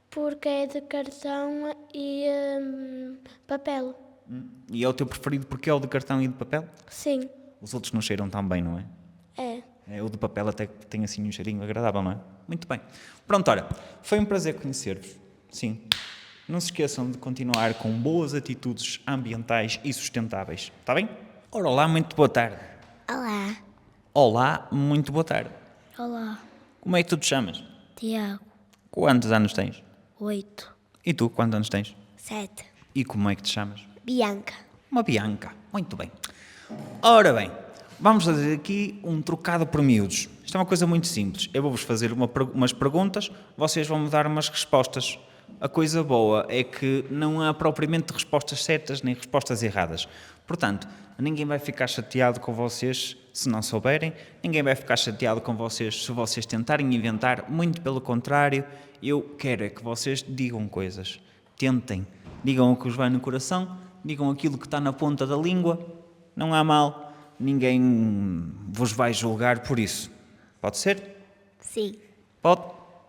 Porque é de cartão e papel. E é o teu preferido porque é o de cartão e de papel? Sim, Os outros não cheiram tão bem, não é? é. É, o de papel até que tem assim um cheirinho agradável, não é? Muito bem. Pronto, olha, foi um prazer conhecer-vos. Sim. Não se esqueçam de continuar com boas atitudes ambientais e sustentáveis. Está bem? Ora, olá, muito boa tarde. Olá, Olá, muito boa tarde. Olá, Como é que tu te chamas? Tiago. Quantos anos tens? 8, E tu, quantos anos tens? 7. E como é que te chamas? Bianca. Uma Bianca. Muito bem. Ora bem, vamos fazer aqui um trocado por miúdos. Isto é uma coisa muito simples. Eu vou-vos fazer umas perguntas, vocês vão me dar umas respostas. A coisa boa é que não há propriamente respostas certas nem respostas erradas. Portanto, ninguém vai ficar chateado com vocês se não souberem, ninguém vai ficar chateado com vocês se vocês tentarem inventar, muito pelo contrário, eu quero é que vocês digam coisas. Tentem, digam o que vos vai no coração, digam aquilo que está na ponta da língua, não há mal, ninguém vos vai julgar por isso. Pode ser? Sim. Pode?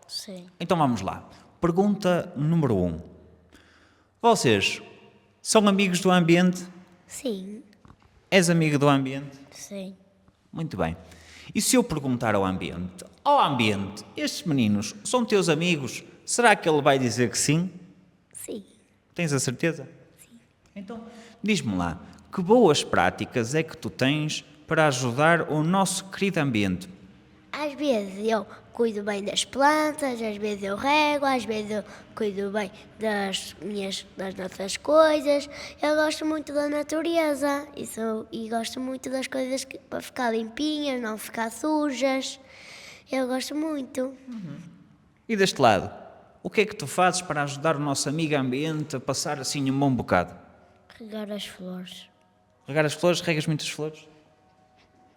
sim. Então vamos lá. Pergunta número 1. Vocês são amigos do ambiente? Sim. És amigo do ambiente? Sim. Muito bem. E se eu perguntar ao ambiente, estes meninos são teus amigos, será que ele vai dizer que sim? Sim. Tens a certeza? Sim. Então, diz-me lá, que boas práticas é que tu tens para ajudar o nosso querido ambiente? Às vezes eu cuido bem das plantas, às vezes eu rego, às vezes eu cuido bem das nossas coisas. Eu gosto muito da natureza e gosto muito das coisas para ficar limpinhas, não ficar sujas. Eu gosto muito. E deste lado, o que é que tu fazes para ajudar o nosso amigo ambiente a passar assim um bom bocado? Regar as flores. Regar as flores? Regas muitas flores?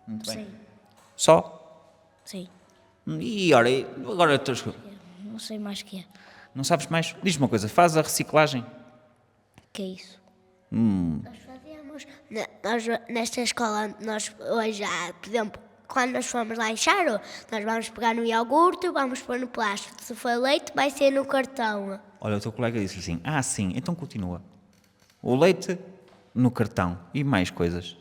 Muito bem. Sim. Só? Sim. E ora, agora Não sei mais o que é. não sabes mais? Diz-me uma coisa, faz a reciclagem? O que é isso? Nós fazemos, nesta escola, nós hoje, por exemplo, quando nós formos lá em Charo, nós vamos pegar no iogurte, vamos pôr no plástico. Se for leite, vai ser no cartão. Olha, o teu colega disse assim, sim, então continua. O leite no cartão e mais coisas.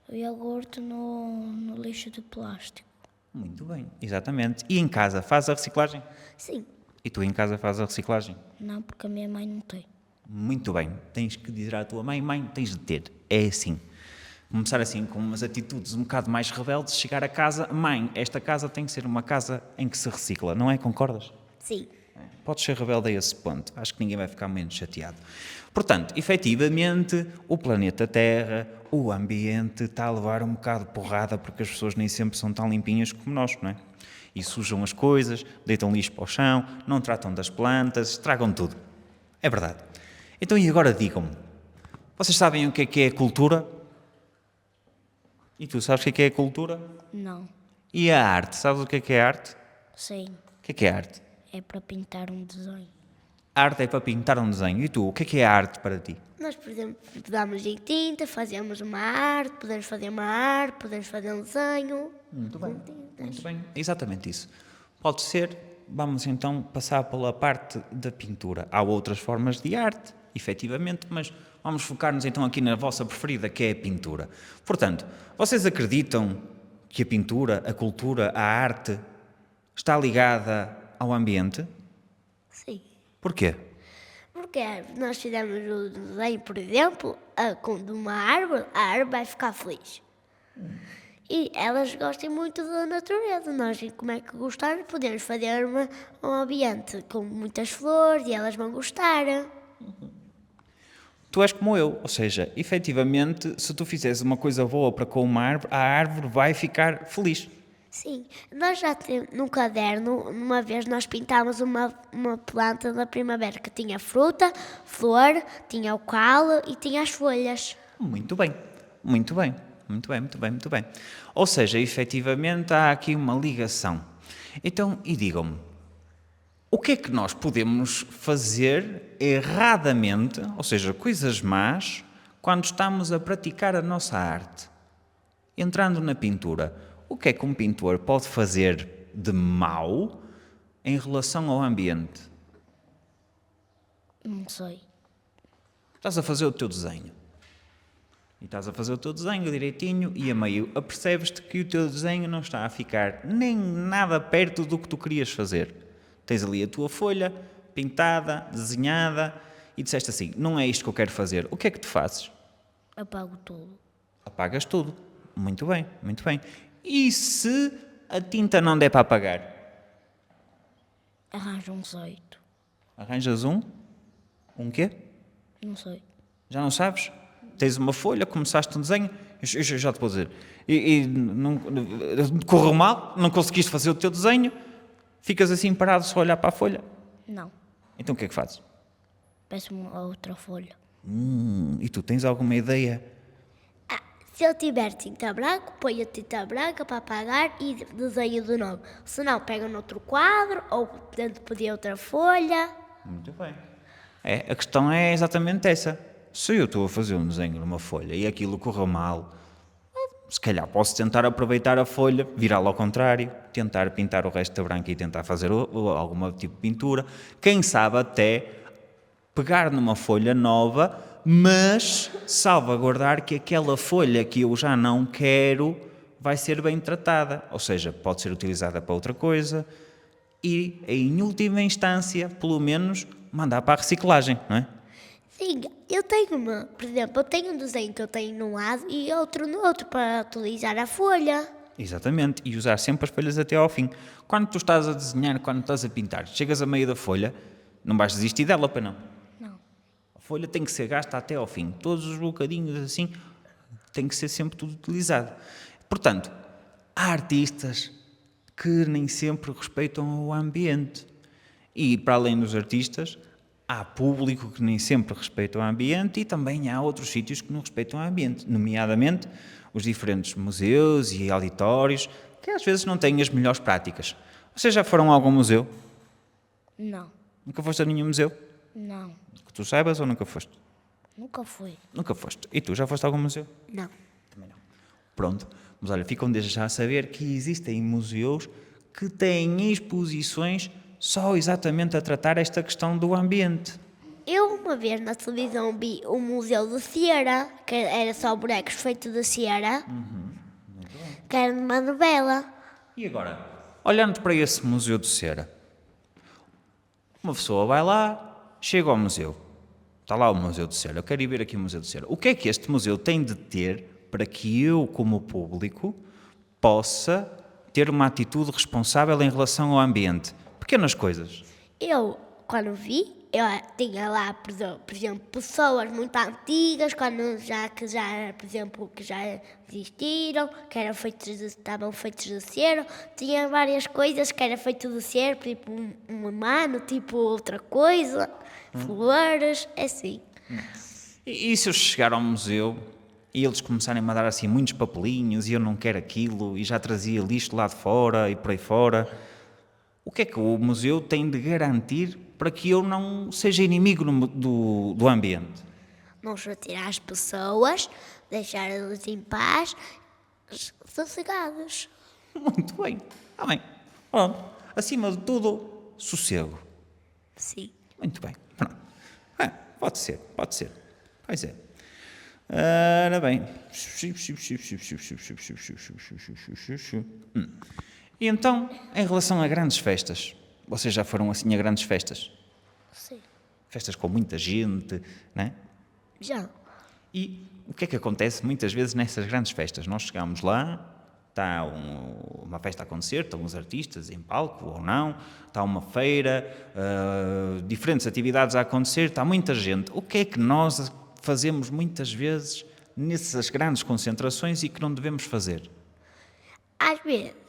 O iogurte no lixo de plástico. Muito bem, exatamente. E em casa, faz a reciclagem? Sim. E tu em casa fazes a reciclagem? Não, porque a minha mãe não tem. Muito bem, tens que dizer à tua mãe, tens de ter. É assim. Começar assim com umas atitudes um bocado mais rebeldes, chegar a casa, mãe, esta casa tem que ser uma casa em que se recicla, não é? Concordas? Sim. Podes ser rebelde a esse ponto. Acho que ninguém vai ficar menos chateado. Portanto, efetivamente, o planeta Terra, o ambiente está a levar um bocado de porrada porque as pessoas nem sempre são tão limpinhas como nós, não é? E sujam as coisas, deitam lixo para o chão, não tratam das plantas, estragam tudo. É verdade. Então, e agora digam-me, vocês sabem o que é cultura? E tu sabes o que é cultura? Não. E a arte? Sabes o que é arte? Sim. O que é arte? É para pintar um desenho. A arte é para pintar um desenho. E tu, o que é a arte para ti? Nós, por exemplo, pegamos em tinta, fazemos uma arte, podemos fazer uma arte, podemos fazer um desenho. Muito bem. Muito bem. Exatamente isso. Pode ser. Vamos então passar pela parte da pintura. Há outras formas de arte, efetivamente, mas vamos focar-nos então aqui na vossa preferida, que é a pintura. Portanto, vocês acreditam que a pintura, a cultura, a arte está ligada ao ambiente? Sim. Porquê? Porque nós fizemos o desenho, por exemplo, de uma árvore, a árvore vai ficar feliz. E elas gostam muito da natureza. Nós, como é que gostar, podemos fazer um ambiente com muitas flores e elas vão gostar. Tu és como eu, ou seja, efetivamente, se tu fizeres uma coisa boa para com uma árvore, a árvore vai ficar feliz. Sim, nós já temos num caderno, uma vez nós pintámos uma planta da primavera que tinha fruta, flor, tinha o caule e tinha as folhas. Muito bem. Muito bem, muito bem, muito bem, muito bem. Ou seja, efetivamente há aqui uma ligação. Então, e digam-me, o que é que nós podemos fazer erradamente, ou seja, coisas más, quando estamos a praticar a nossa arte? Entrando na pintura, o que é que um pintor pode fazer de mau em relação ao ambiente? Não sei. Estás a fazer o teu desenho. E estás a fazer o teu desenho direitinho e a meio apercebes-te que o teu desenho não está a ficar nem nada perto do que tu querias fazer. Tens ali a tua folha pintada, desenhada e disseste assim, não é isto que eu quero fazer. O que é que tu fazes? Apago tudo. Apagas tudo. Muito bem, muito bem. E se a tinta não der para apagar? Arranjo um jeito. Arranjas um? Um quê? Não sei. Já não sabes? Tens uma folha, começaste um desenho, eu já te vou dizer, e não, correu mal, não conseguiste fazer o teu desenho, ficas assim parado só a olhar para a folha. Não. Então o que é que fazes? Peço-me a outra folha. E tu tens alguma ideia? Se eu tiver tinta branca, ponho a tinta branca para apagar e desenho de novo. Se não, pego noutro quadro ou tento pedir outra folha. Muito bem. A questão é exatamente essa. Se eu estou a fazer um desenho numa folha e aquilo correu mal, se calhar posso tentar aproveitar a folha, virá-la ao contrário, tentar pintar o resto da branca e tentar fazer algum tipo de pintura. Quem sabe até pegar numa folha nova, mas salvaguardar que aquela folha que eu já não quero vai ser bem tratada. Ou seja, pode ser utilizada para outra coisa e, em última instância, pelo menos, mandar para a reciclagem, não é? Sim, eu tenho uma, por exemplo, eu tenho um desenho que eu tenho num lado e outro no outro para utilizar a folha. Exatamente, e usar sempre as folhas até ao fim. Quando tu estás a desenhar, quando estás a pintar, chegas a meio da folha, não vais desistir dela, para não. Não. A folha tem que ser gasta até ao fim. Todos os bocadinhos assim, tem que ser sempre tudo utilizado. Portanto, há artistas que nem sempre respeitam o ambiente. E, para além dos artistas, há público que nem sempre respeita o ambiente e também há outros sítios que não respeitam o ambiente, nomeadamente os diferentes museus e auditórios, que às vezes não têm as melhores práticas. Vocês já foram a algum museu? Não. Nunca foste a nenhum museu? Não. Que tu saibas ou nunca foste? Nunca fui. Nunca foste. E tu já foste a algum museu? Não. Também não. Pronto. Mas olha, ficam desde já a saber que existem museus que têm exposições só exatamente a tratar esta questão do ambiente. Eu uma vez na televisão vi um museu de cera, que era só bonecos feitos de cera, que era numa novela. E agora, olhando para esse museu de cera, uma pessoa vai lá, chega ao museu, está lá o museu de cera, eu quero ir ver aqui o museu de cera. O que é que este museu tem de ter para que eu, como público, possa ter uma atitude responsável em relação ao ambiente? Pequenas coisas. Eu, quando vi, eu tinha lá, por exemplo, pessoas muito antigas, que já, por exemplo, que já existiram, que eram estavam feitos de cera. Tinha várias coisas que eram feitas de cera, tipo um humano, tipo outra coisa, flores, assim. E se eu chegar ao museu e eles começarem a mandar assim muitos papelinhos e eu não quero aquilo e já trazia lixo lá de fora e por aí fora, o que é que o museu tem de garantir para que eu não seja inimigo do ambiente? Não retirar as pessoas, deixá-las em paz, sossegadas. Muito bem, está bem. Pronto. Acima de tudo, sossego. Sim. Muito bem, pronto. Pode ser, pode ser. Pois é. Ora bem. E então, em relação a grandes festas, vocês já foram assim a grandes festas? Sim. Festas com muita gente, não é? Já. E o que é que acontece muitas vezes nessas grandes festas? Nós chegamos lá, está uma festa a acontecer, estão os artistas em palco ou não, está uma feira, diferentes atividades a acontecer, está muita gente. O que é que nós fazemos muitas vezes nessas grandes concentrações e que não devemos fazer? Às vezes.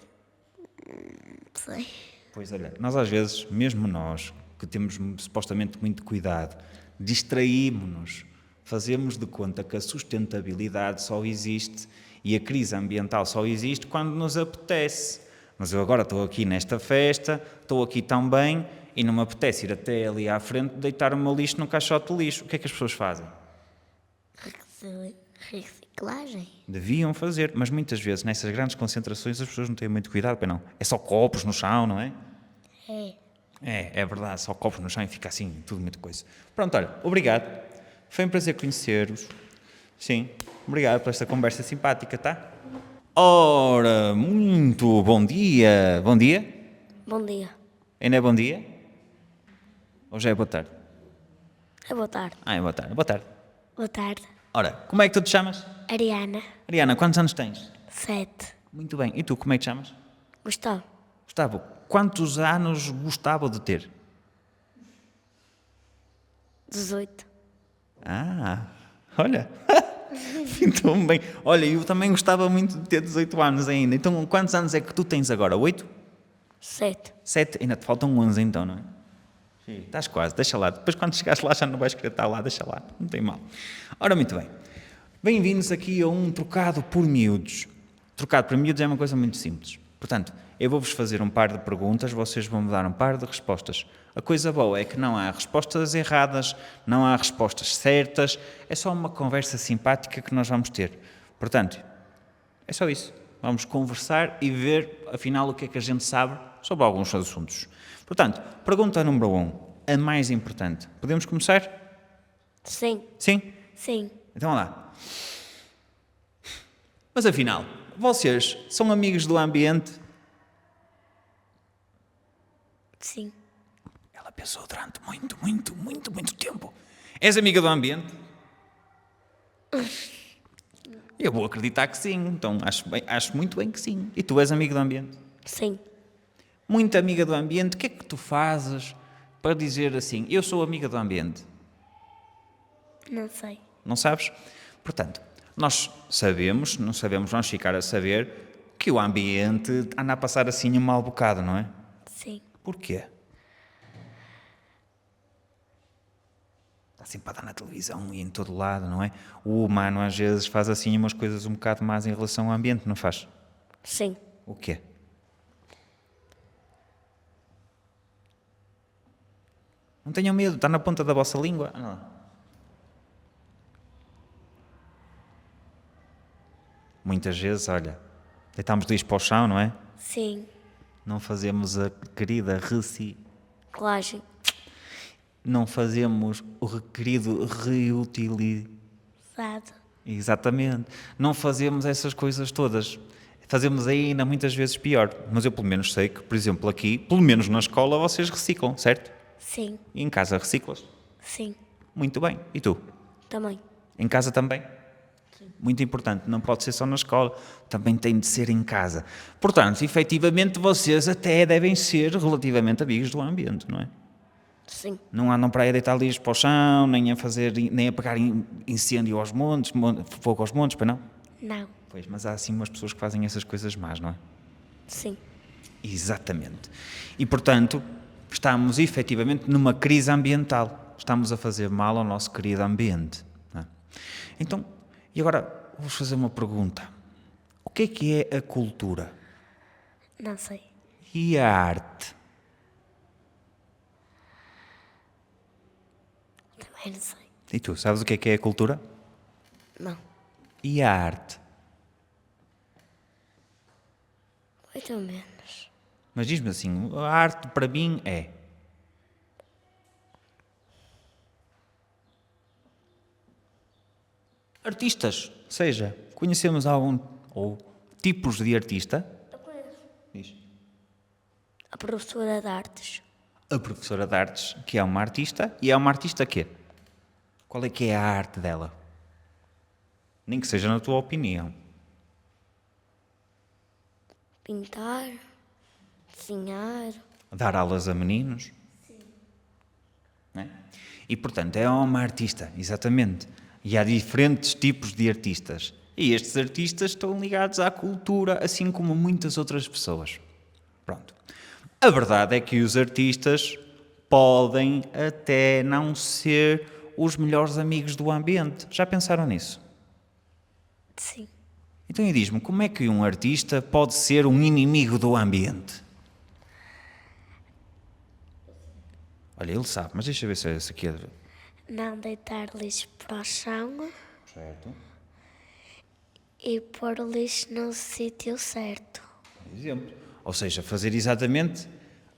Não sei. Pois olha, nós às vezes, mesmo nós, que temos supostamente muito cuidado, distraímos-nos Fazemos de conta que a sustentabilidade só existe e a crise ambiental só existe quando nos apetece. Mas eu agora estou aqui nesta festa, estou aqui tão bem e não me apetece ir até ali à frente deitar o meu lixo no caixote de lixo. O que é que as pessoas fazem? Reciclagem? Deviam fazer, mas muitas vezes nessas grandes concentrações as pessoas não têm muito cuidado, pois não. É só copos no chão, não é? É verdade, só copos no chão e fica assim, tudo muita coisa. Pronto, olha, obrigado. Foi um prazer conhecer-vos. Sim, obrigado por esta conversa simpática, tá? Ora, muito bom dia. Bom dia? Bom dia. Ainda é bom dia? Ou já é boa tarde? É boa tarde. Ah, é boa tarde. Boa tarde. Boa tarde. Ora, como é que tu te chamas? Ariana. Ariana, quantos anos tens? 7. Muito bem. E tu, como é que te chamas? Gustavo. Gustavo, quantos anos gostava de ter? 18. Ah, olha, pintou-me bem. Olha, eu também gostava muito de ter 18 anos ainda. Então, quantos anos é que tu tens agora? 8? 7. 7? Ainda te faltam 11 então, não é? Sim, estás quase, deixa lá. Depois quando chegares lá já não vais querer estar lá, deixa lá, não tem mal. Ora, muito bem. Bem-vindos aqui a um trocado por miúdos. Trocado por miúdos é uma coisa muito simples. Portanto, eu vou-vos fazer um par de perguntas, vocês vão me dar um par de respostas. A coisa boa é que não há respostas erradas, não há respostas certas, é só uma conversa simpática que nós vamos ter. Portanto, é só isso. Vamos conversar e ver, afinal, o que é que a gente sabe sobre alguns assuntos. Portanto, pergunta número 1, a mais importante. Podemos começar? Sim. Sim? Sim. Então, vamos lá. Mas, afinal, vocês são amigos do ambiente? Sim. Ela pensou durante muito tempo. És amiga do ambiente? Eu vou acreditar que sim. Então, acho muito bem que sim. E tu és amiga do ambiente? Sim. Muito amiga do ambiente, o que é que tu fazes para dizer assim, eu sou amiga do ambiente? Não sei. Não sabes? Portanto, nós sabemos, não sabemos, vamos ficar a saber que o ambiente anda a passar assim um mau bocado, não é? Sim. Porquê? Está sempre a dar na televisão e em todo lado, não é? O humano às vezes faz assim umas coisas um bocado más em relação ao ambiente, não faz? Sim. O quê? Não tenham medo, está na ponta da vossa língua. Não. Muitas vezes, olha, deitamos lixo para o chão, não é? Sim. Não fazemos a querida Colagem. não fazemos o requerido reutilizado. Exatamente. Não fazemos essas coisas todas. Fazemos ainda muitas vezes pior. Mas eu pelo menos sei que, por exemplo, aqui, pelo menos na escola, vocês reciclam, certo? Sim. E em casa reciclas? Sim. Muito bem. E tu? Também. Em casa também? Sim. Muito importante. Não pode ser só na escola. Também tem de ser em casa. Portanto, efetivamente, vocês até devem ser relativamente amigos do ambiente, não é? Sim. Não andam para aí a deitar lixo para o chão, nem a apagar incêndio aos montes, fogo aos montes, para não? Não. Pois, mas há assim umas pessoas que fazem essas coisas más, não é? Sim. Exatamente. E, portanto, estamos efetivamente numa crise ambiental. Estamos a fazer mal ao nosso querido ambiente. Não é? Então, e agora vou-vos fazer uma pergunta. O que é a cultura? Não sei. E a arte? Também não sei. E tu, sabes o que é a cultura? Não. E a arte? Mais ou menos. Mas diz-me assim, a arte para mim é... Artistas, seja, conhecemos algum ou tipos de artista? Eu conheço. Diz. A professora de artes. A professora de artes, que é uma artista, e é uma artista quê? Qual é que é a arte dela? Nem que seja na tua opinião. Pintar. Desenhar. Dar aulas a meninos? Sim. É? E, portanto, é uma artista, exatamente. E há diferentes tipos de artistas. E estes artistas estão ligados à cultura, assim como muitas outras pessoas. Pronto. A verdade é que os artistas podem até não ser os melhores amigos do ambiente. Já pensaram nisso? Sim. Então, e diz-me, como é que um artista pode ser um inimigo do ambiente? Olha, ele sabe, mas deixa eu ver se é esse aqui. Não deitar lixo para o chão Certo. e pôr o lixo no sítio certo. Exemplo. Ou seja, fazer exatamente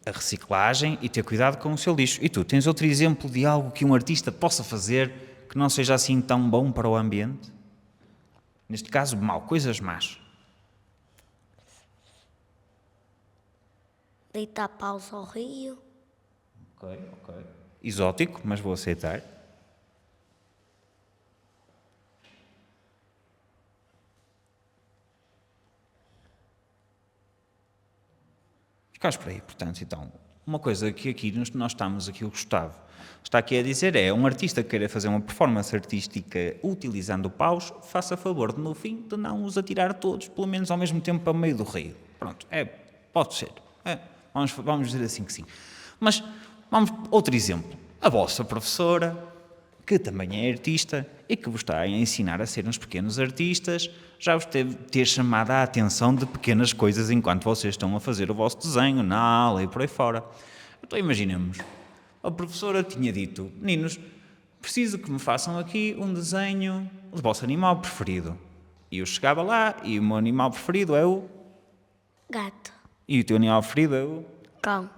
a reciclagem e ter cuidado com o seu lixo. E tu, tens outro exemplo de algo que um artista possa fazer que não seja assim tão bom para o ambiente? Neste caso, mau, coisas más. Deitar paus ao rio. Ok. Exótico, mas vou aceitar. Ficaste por aí, portanto, então, uma coisa que aqui nós estamos, aqui o Gustavo está aqui a dizer é, um artista que queira fazer uma performance artística utilizando paus, faça favor de, no fim, de não os atirar todos, pelo menos ao mesmo tempo, para o meio do rio. Pronto, pode ser. Vamos dizer assim que sim. Mas, outro exemplo. A vossa professora, que também é artista e que vos está a ensinar a ser uns pequenos artistas, já vos deve ter chamado a atenção de pequenas coisas enquanto vocês estão a fazer o vosso desenho na aula e por aí fora. Então imaginemos, a professora tinha dito, meninos, preciso que me façam aqui um desenho do vosso animal preferido. E eu chegava lá e o meu animal preferido é o... Gato. E o teu animal preferido é o... Cão.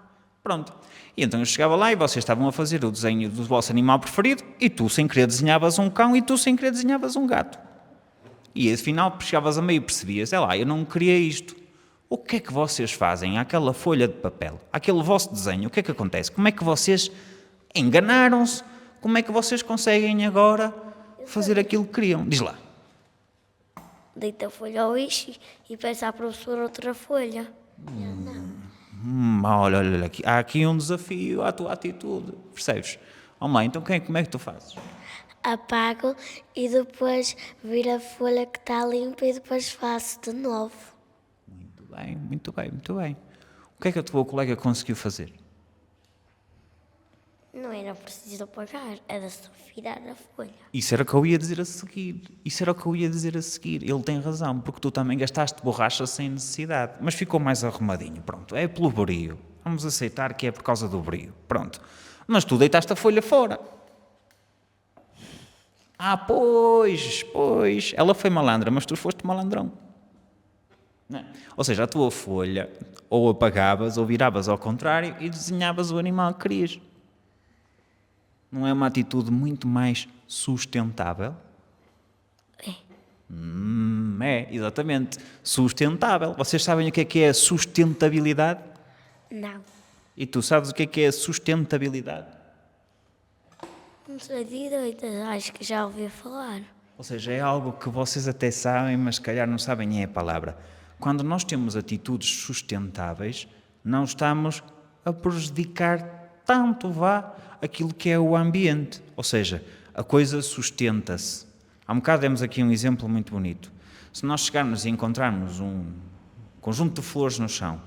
Pronto. E então eu chegava lá e vocês estavam a fazer o desenho do vosso animal preferido e tu sem querer desenhavas um cão e tu sem querer desenhavas um gato. E afinal chegavas a meio e percebias, eu não queria isto. O que é que vocês fazem àquela folha de papel, àquele vosso desenho? O que é que acontece? Como é que vocês enganaram-se? Como é que vocês conseguem agora fazer aquilo que queriam? Diz lá. Deita a folha ao lixo e peça à professora outra folha. Olha aqui, há aqui um desafio à tua atitude, percebes? Vamos lá, então como é que tu fazes? Apago e depois viro a folha que está limpa e depois faço de novo. Muito bem. O que é que a tua colega conseguiu fazer? Não era preciso apagar, era só virar a folha. Isso era o que eu ia dizer a seguir. Ele tem razão, porque tu também gastaste borracha sem necessidade, mas ficou mais arrumadinho. Pronto, é pelo brio. Vamos aceitar que é por causa do brio. Pronto. Mas tu deitaste a folha fora. Pois. Ela foi malandra, mas tu foste malandrão. Não é? Ou seja, a tua folha ou apagavas ou viravas ao contrário e desenhavas o animal que querias. Não é uma atitude muito mais sustentável? Exatamente. Sustentável. Vocês sabem o que é a sustentabilidade? Não. E tu sabes o que é a sustentabilidade? Não sei direito, acho que já ouvi falar. Ou seja, é algo que vocês até sabem, mas se calhar não sabem é a palavra. Quando nós temos atitudes sustentáveis, não estamos a prejudicar tanto, aquilo que é o ambiente. Ou seja, a coisa sustenta-se. Há um bocado demos aqui um exemplo muito bonito. Se nós chegarmos e encontrarmos um conjunto de flores no chão,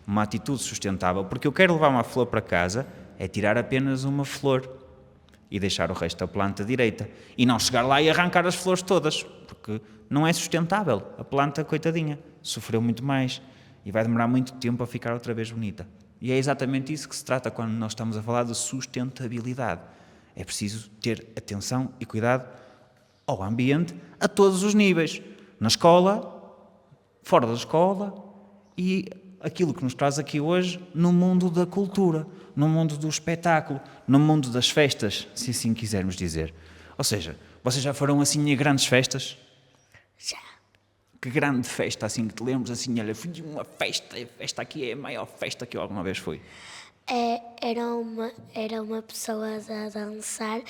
uma atitude sustentável, porque eu quero levar uma flor para casa, é tirar apenas uma flor e deixar o resto da planta direita. E não chegar lá e arrancar as flores todas, porque não é sustentável. A planta, coitadinha, sofreu muito mais e vai demorar muito tempo a ficar outra vez bonita. E é exatamente isso que se trata quando nós estamos a falar de sustentabilidade. É preciso ter atenção e cuidado ao ambiente a todos os níveis. Na escola, fora da escola e aquilo que nos traz aqui hoje no mundo da cultura, no mundo do espetáculo, no mundo das festas, se assim quisermos dizer. Ou seja, vocês já foram assim a grandes festas? Já. Que grande festa, assim, que te lembres, assim, olha, fui de uma festa, a festa aqui é a maior festa que eu alguma vez fui. Era uma pessoa a dançar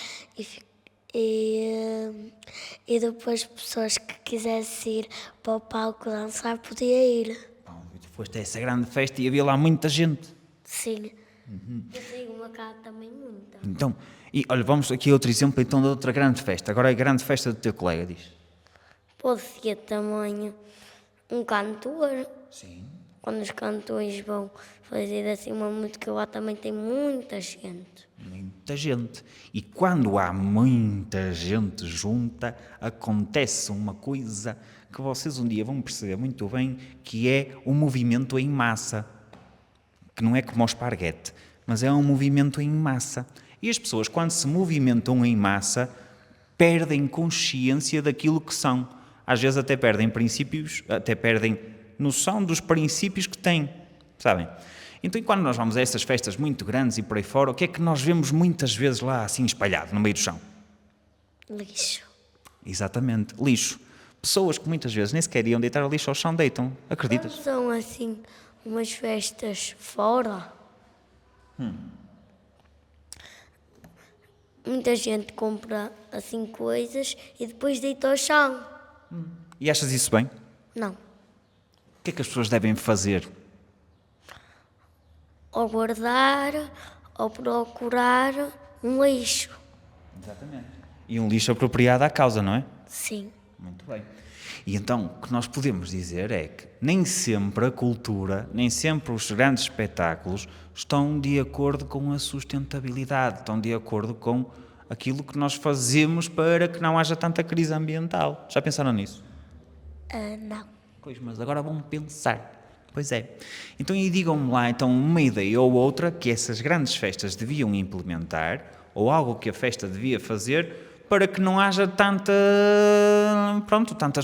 e depois pessoas que quisessem ir para o palco dançar podia ir. Bom, tu foste a essa grande festa e havia lá muita gente. Sim. Eu sei uma casa também muita. Então, e olha, vamos aqui a outro exemplo então de outra grande festa. Agora é a grande festa do teu colega, diz. Pode ser também um cantor. Sim. quando os cantores vão fazer assim uma música, lá também tem muita gente. Muita gente. E quando há muita gente junta, acontece uma coisa que vocês um dia vão perceber muito bem, que é o movimento em massa. Que não é como o esparguete, mas é um movimento em massa. E as pessoas, quando se movimentam em massa, perdem consciência daquilo que são. Às vezes até perdem princípios, até perdem noção dos princípios que têm, sabem? Então, quando nós vamos a essas festas muito grandes e por aí fora, o que é que nós vemos muitas vezes lá assim espalhado, no meio do chão? Lixo. Exatamente, lixo. Pessoas que muitas vezes nem sequer iam deitar o lixo ao chão, deitam, acreditas? Quando são assim umas festas fora, muita gente compra assim coisas e depois deita ao chão. E achas isso bem? Não. O que é que as pessoas devem fazer? Ou guardar, ou procurar um lixo. Exatamente. E um lixo apropriado à causa, não é? Sim. Muito bem. E então, o que nós podemos dizer é que nem sempre a cultura, nem sempre os grandes espetáculos estão de acordo com a sustentabilidade, estão de acordo com aquilo que nós fazemos para que não haja tanta crise ambiental. Já pensaram nisso? Não. Pois, mas agora vão pensar. Pois é. Então, e digam-me lá, então, uma ideia ou outra que essas grandes festas deviam implementar, ou algo que a festa devia fazer, para que não haja tantas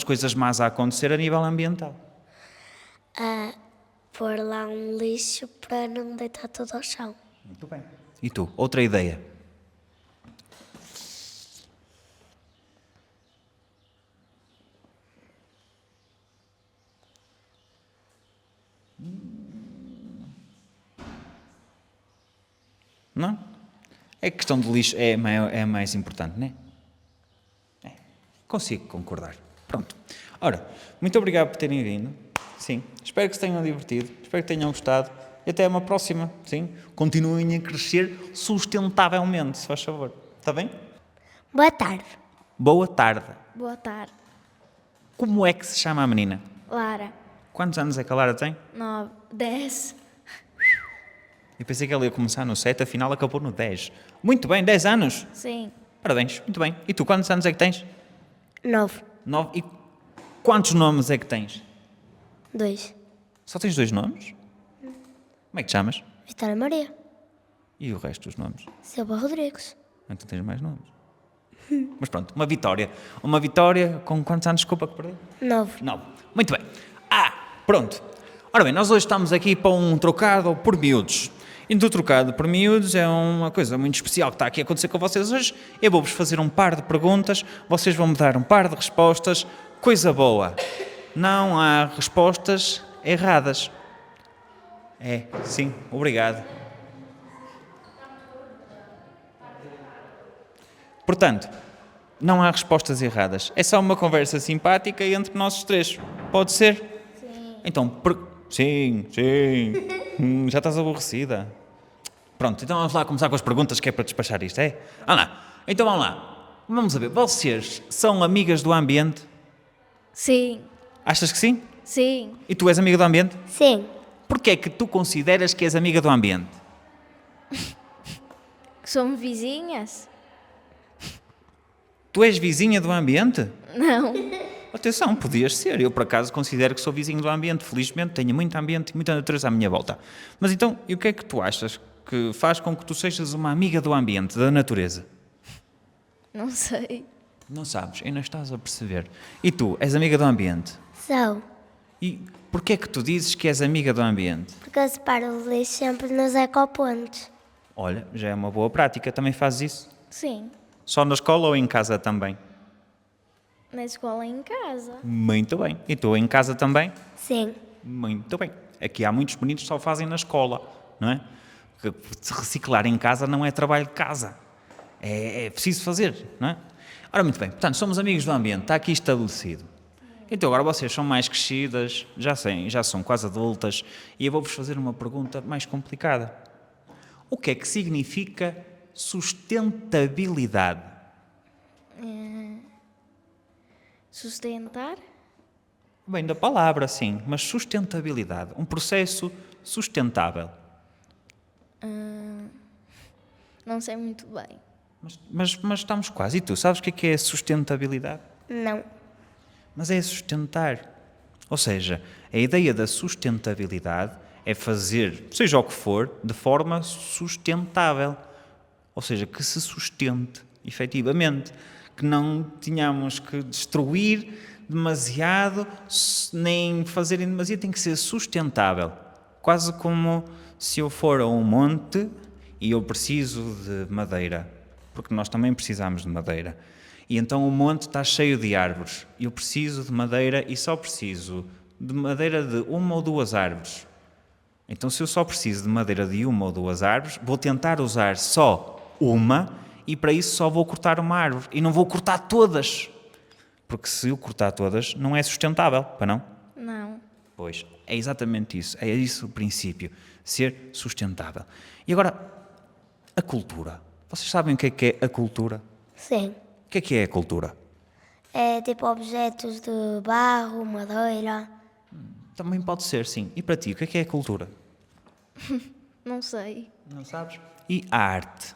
coisas más a acontecer a nível ambiental. Pôr lá um lixo para não deitar tudo ao chão. Muito bem. E tu, outra ideia? Não? É que a questão do lixo é mais importante, não é? É. Consigo concordar. Pronto. Ora, muito obrigado por terem vindo. Sim. Espero que se tenham divertido. Espero que tenham gostado. E até uma próxima. Sim. Continuem a crescer sustentavelmente, se faz favor. Está bem? Boa tarde. Boa tarde. Boa tarde. Como é que se chama a menina? Lara. Quantos anos é que a Lara tem? 9, 10. Eu pensei que ela ia começar no 7, afinal acabou no 10. Muito bem, 10 anos. Sim. Parabéns, muito bem. E tu, quantos anos é que tens? 9. 9. E quantos nomes é que tens? 2. Só tens 2 nomes? Como é que te chamas? Vitória Maria. E o resto dos nomes? Silva Rodrigues. Então tens mais nomes. Mas pronto, uma vitória. Uma vitória com quantos anos, desculpa, que perdi? 9. 9. Muito bem. Pronto. Ora bem, nós hoje estamos aqui para um trocado por miúdos. E do trocado por miúdos é uma coisa muito especial que está aqui a acontecer com vocês hoje. Eu vou-vos fazer um par de perguntas, vocês vão-me dar um par de respostas. Coisa boa, não há respostas erradas. É, sim, obrigado. Portanto, não há respostas erradas. É só uma conversa simpática entre nós três. Pode ser? Sim. Então, sim. Já estás aborrecida. Pronto, então vamos lá começar com as perguntas que é para despachar isto, é? Vamos lá. Então vamos lá. Vamos a ver. Vocês são amigas do ambiente? Sim. Achas que sim? Sim. E tu és amiga do ambiente? Sim. Porquê é que tu consideras que és amiga do ambiente? Somos vizinhas? Tu és vizinha do ambiente? Não. Atenção, podias ser. Eu, por acaso, considero que sou vizinho do ambiente. Felizmente, tenho muito ambiente e muita natureza à minha volta. Mas então, e o que é que tu achas que faz com que tu sejas uma amiga do ambiente, da natureza? Não sei. Não sabes, ainda estás a perceber. E tu, és amiga do ambiente? Sou. E porquê é que tu dizes que és amiga do ambiente? Porque eu separo o lixo sempre nos ecopontos. Olha, já é uma boa prática. Também fazes isso? Sim. Só na escola ou em casa também? Na escola e em casa. Muito bem. E tu, em casa também? Sim. Muito bem. Aqui há muitos bonitos que só fazem na escola, não é? Porque reciclar em casa não é trabalho de casa. É preciso fazer, não é? Ora, muito bem. Portanto, somos amigos do ambiente. Está aqui estabelecido. Então, agora vocês são mais crescidas, já são quase adultas, e eu vou-vos fazer uma pergunta mais complicada. O que é que significa sustentabilidade? Sustentar? Bem da palavra, sim, mas sustentabilidade. Um processo sustentável. Não sei muito bem. Mas estamos quase. E tu, sabes o que é sustentabilidade? Não. Mas é sustentar. Ou seja, a ideia da sustentabilidade é fazer, seja o que for, de forma sustentável. Ou seja, que se sustente, efetivamente. Que não tenhamos que destruir demasiado, nem fazer em demasia, tem que ser sustentável. Quase como se eu for a um monte e eu preciso de madeira, porque nós também precisamos de madeira. E então o monte está cheio de árvores. Eu preciso de madeira e só preciso de madeira de uma ou duas árvores. Então, se eu só preciso de madeira de uma ou duas árvores, vou tentar usar só uma e para isso só vou cortar uma árvore. E não vou cortar todas. Porque se eu cortar todas, não é sustentável, para não? Não. Pois, é exatamente isso. É isso o princípio. Ser sustentável. E agora, a cultura. Vocês sabem o que é a cultura? Sim. O que é a cultura? É tipo objetos de barro, madeira. Também pode ser, sim. E para ti, o que é a cultura? Não sei. Não sabes? E a arte?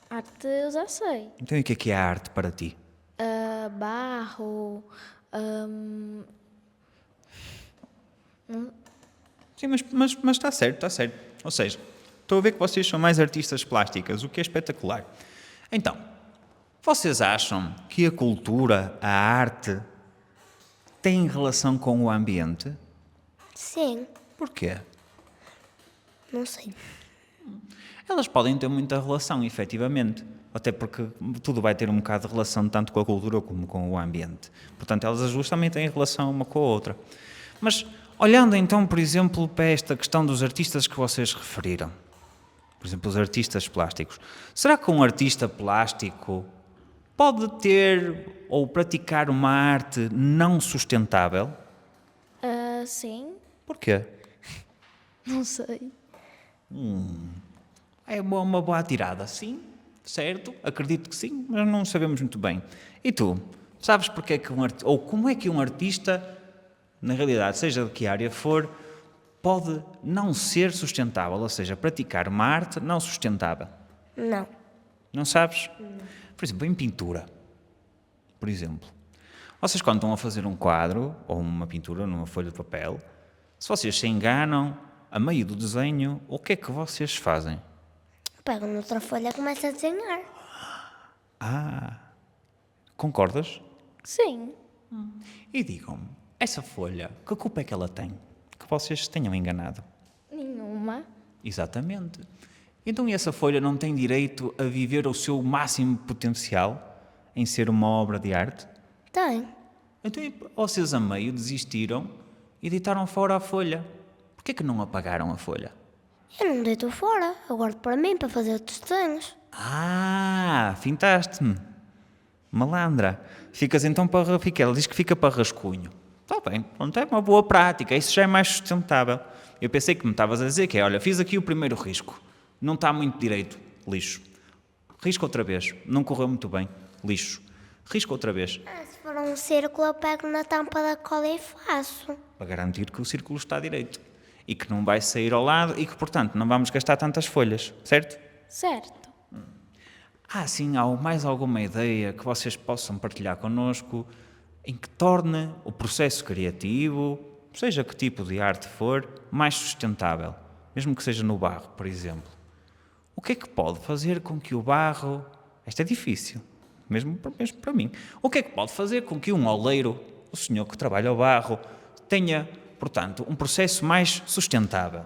Arte eu já sei. Então, e o que é a arte para ti? Barro. Sim, mas está certo, está certo. Ou seja, estou a ver que vocês são mais artistas plásticas, o que é espetacular. Então, vocês acham que a cultura, a arte, tem relação com o ambiente? Sim. Porquê? Não sei. Elas podem ter muita relação, efetivamente. Até porque tudo vai ter um bocado de relação tanto com a cultura como com o ambiente. Portanto, elas as duas também têm relação uma com a outra. Mas, olhando então, por exemplo, para esta questão dos artistas que vocês referiram, por exemplo, os artistas plásticos, será que um artista plástico pode ter ou praticar uma arte não sustentável? Sim. Porquê? Não sei. É uma boa tirada, sim, certo? Acredito que sim, mas não sabemos muito bem. E tu, sabes porque é que ou como é que um artista, na realidade, seja de que área for, pode não ser sustentável, ou seja, praticar uma arte não sustentável? Não. Não sabes? Por exemplo, em pintura, por exemplo. Vocês quando estão a fazer um quadro ou uma pintura numa folha de papel, se vocês se enganam a meio do desenho, o que é que vocês fazem? Pego noutra folha e começo a desenhar. Concordas? Sim. E digam-me, essa folha, que culpa é que ela tem? Que vocês se tenham enganado? Nenhuma. Exatamente. Então e essa folha não tem direito a viver o seu máximo potencial em ser uma obra de arte? Tem. Então e vocês a meio desistiram e deitaram fora a folha. Porquê que não apagaram a folha? Eu não deito fora. Eu guardo para mim, para fazer outros desenhos. Fintaste-me. Malandra. Ficas então para... Ela diz que fica para rascunho. Está bem, pronto, é uma boa prática. Isso já é mais sustentável. Eu pensei que me estavas a dizer que é, olha, fiz aqui o primeiro risco. Não está muito direito. Lixo. Risco outra vez. Não correu muito bem. Lixo. Risco outra vez. Se for um círculo, eu pego na tampa da cola e faço. Para garantir que o círculo está direito. E que não vai sair ao lado e que, portanto, não vamos gastar tantas folhas. Certo? Certo. Sim, há mais alguma ideia que vocês possam partilhar connosco em que torne o processo criativo, seja que tipo de arte for, mais sustentável, mesmo que seja no barro, por exemplo. O que é que pode fazer com que o barro... Isto é difícil, mesmo para mim. O que é que pode fazer com que um oleiro, o senhor que trabalha o barro, tenha, portanto, um processo mais sustentável?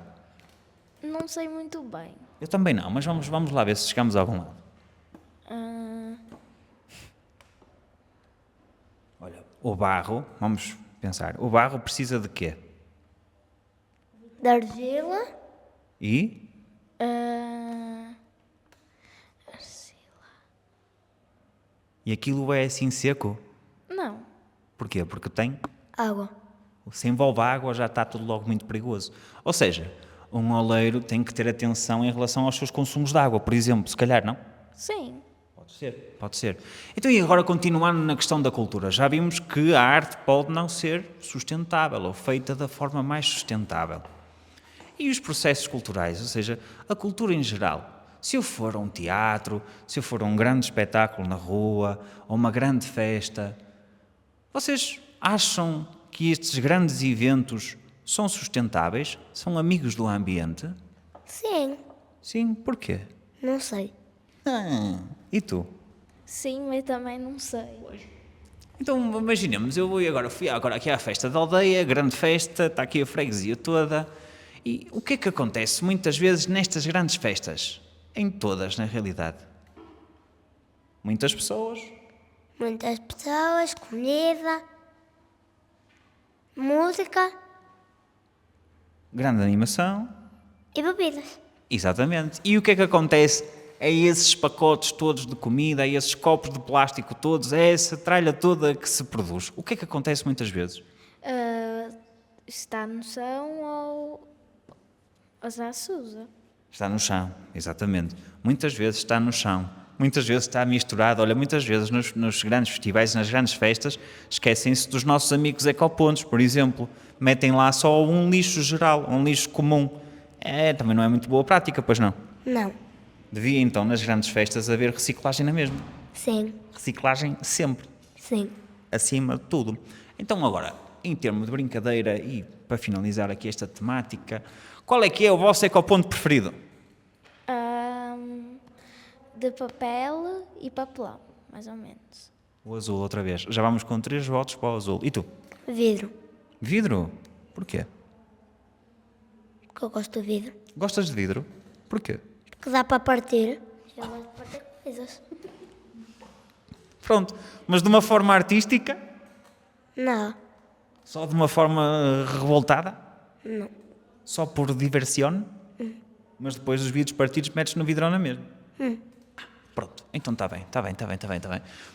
Não sei muito bem. Eu também não, mas vamos lá ver se chegamos a algum lado. Olha, o barro, vamos pensar, o barro precisa de quê? De argila. E? E aquilo é assim seco? Não. Porquê? Porque tem... Água. Se envolve água já está tudo logo muito perigoso. Ou seja, um oleiro tem que ter atenção em relação aos seus consumos de água, por exemplo, se calhar não? Sim. Pode ser, pode ser. Então, e agora continuando na questão da cultura, já vimos que a arte pode não ser sustentável ou feita da forma mais sustentável. E os processos culturais, ou seja, a cultura em geral. Se eu for a um teatro, se eu for a um grande espetáculo na rua, ou uma grande festa, vocês acham que estes grandes eventos são sustentáveis? São amigos do ambiente? Sim, Sim, porquê? não sei. E tu? Sim, mas também não sei. Então, imaginemos, fui agora aqui à festa da aldeia, grande festa, está aqui a freguesia toda, e o que é que acontece muitas vezes nestas grandes festas? Em todas, na realidade. Muitas pessoas, Muitas pessoas, comida, música grande animação, e bebidas. exatamente. E o que é que acontece a esses pacotes todos de comida, a esses copos de plástico todos, a essa tralha toda que se produz? O que é que acontece muitas vezes? Está no chão ou já se usa. Está no chão, exatamente. Muitas vezes está no chão. Muitas vezes está misturado. Olha, muitas vezes nos grandes festivais, nas grandes festas, esquecem-se dos nossos amigos ecopontos, por exemplo. Metem lá só um lixo geral, um lixo comum. Também não é muito boa prática, pois não? Não. Devia então, nas grandes festas, haver reciclagem na mesma. Sim, Reciclagem sempre, sim. acima de tudo. Então agora, em termos de brincadeira e para finalizar aqui esta temática, qual é que é o vosso ecoponto preferido? De papel e papelão, mais ou menos. O azul, outra vez. Já vamos com 3 votos para o azul. E tu? Vidro. Vidro? Porquê? Porque eu gosto de vidro. Gostas de vidro? Porquê? Porque dá para partir. Eu gosto de partir coisas. Pronto. Mas de uma forma artística? Não. Só de uma forma revoltada? Não. Só por diversión? Mas depois os vidros partidos metes no vidrão na mesma? Pronto, então está bem.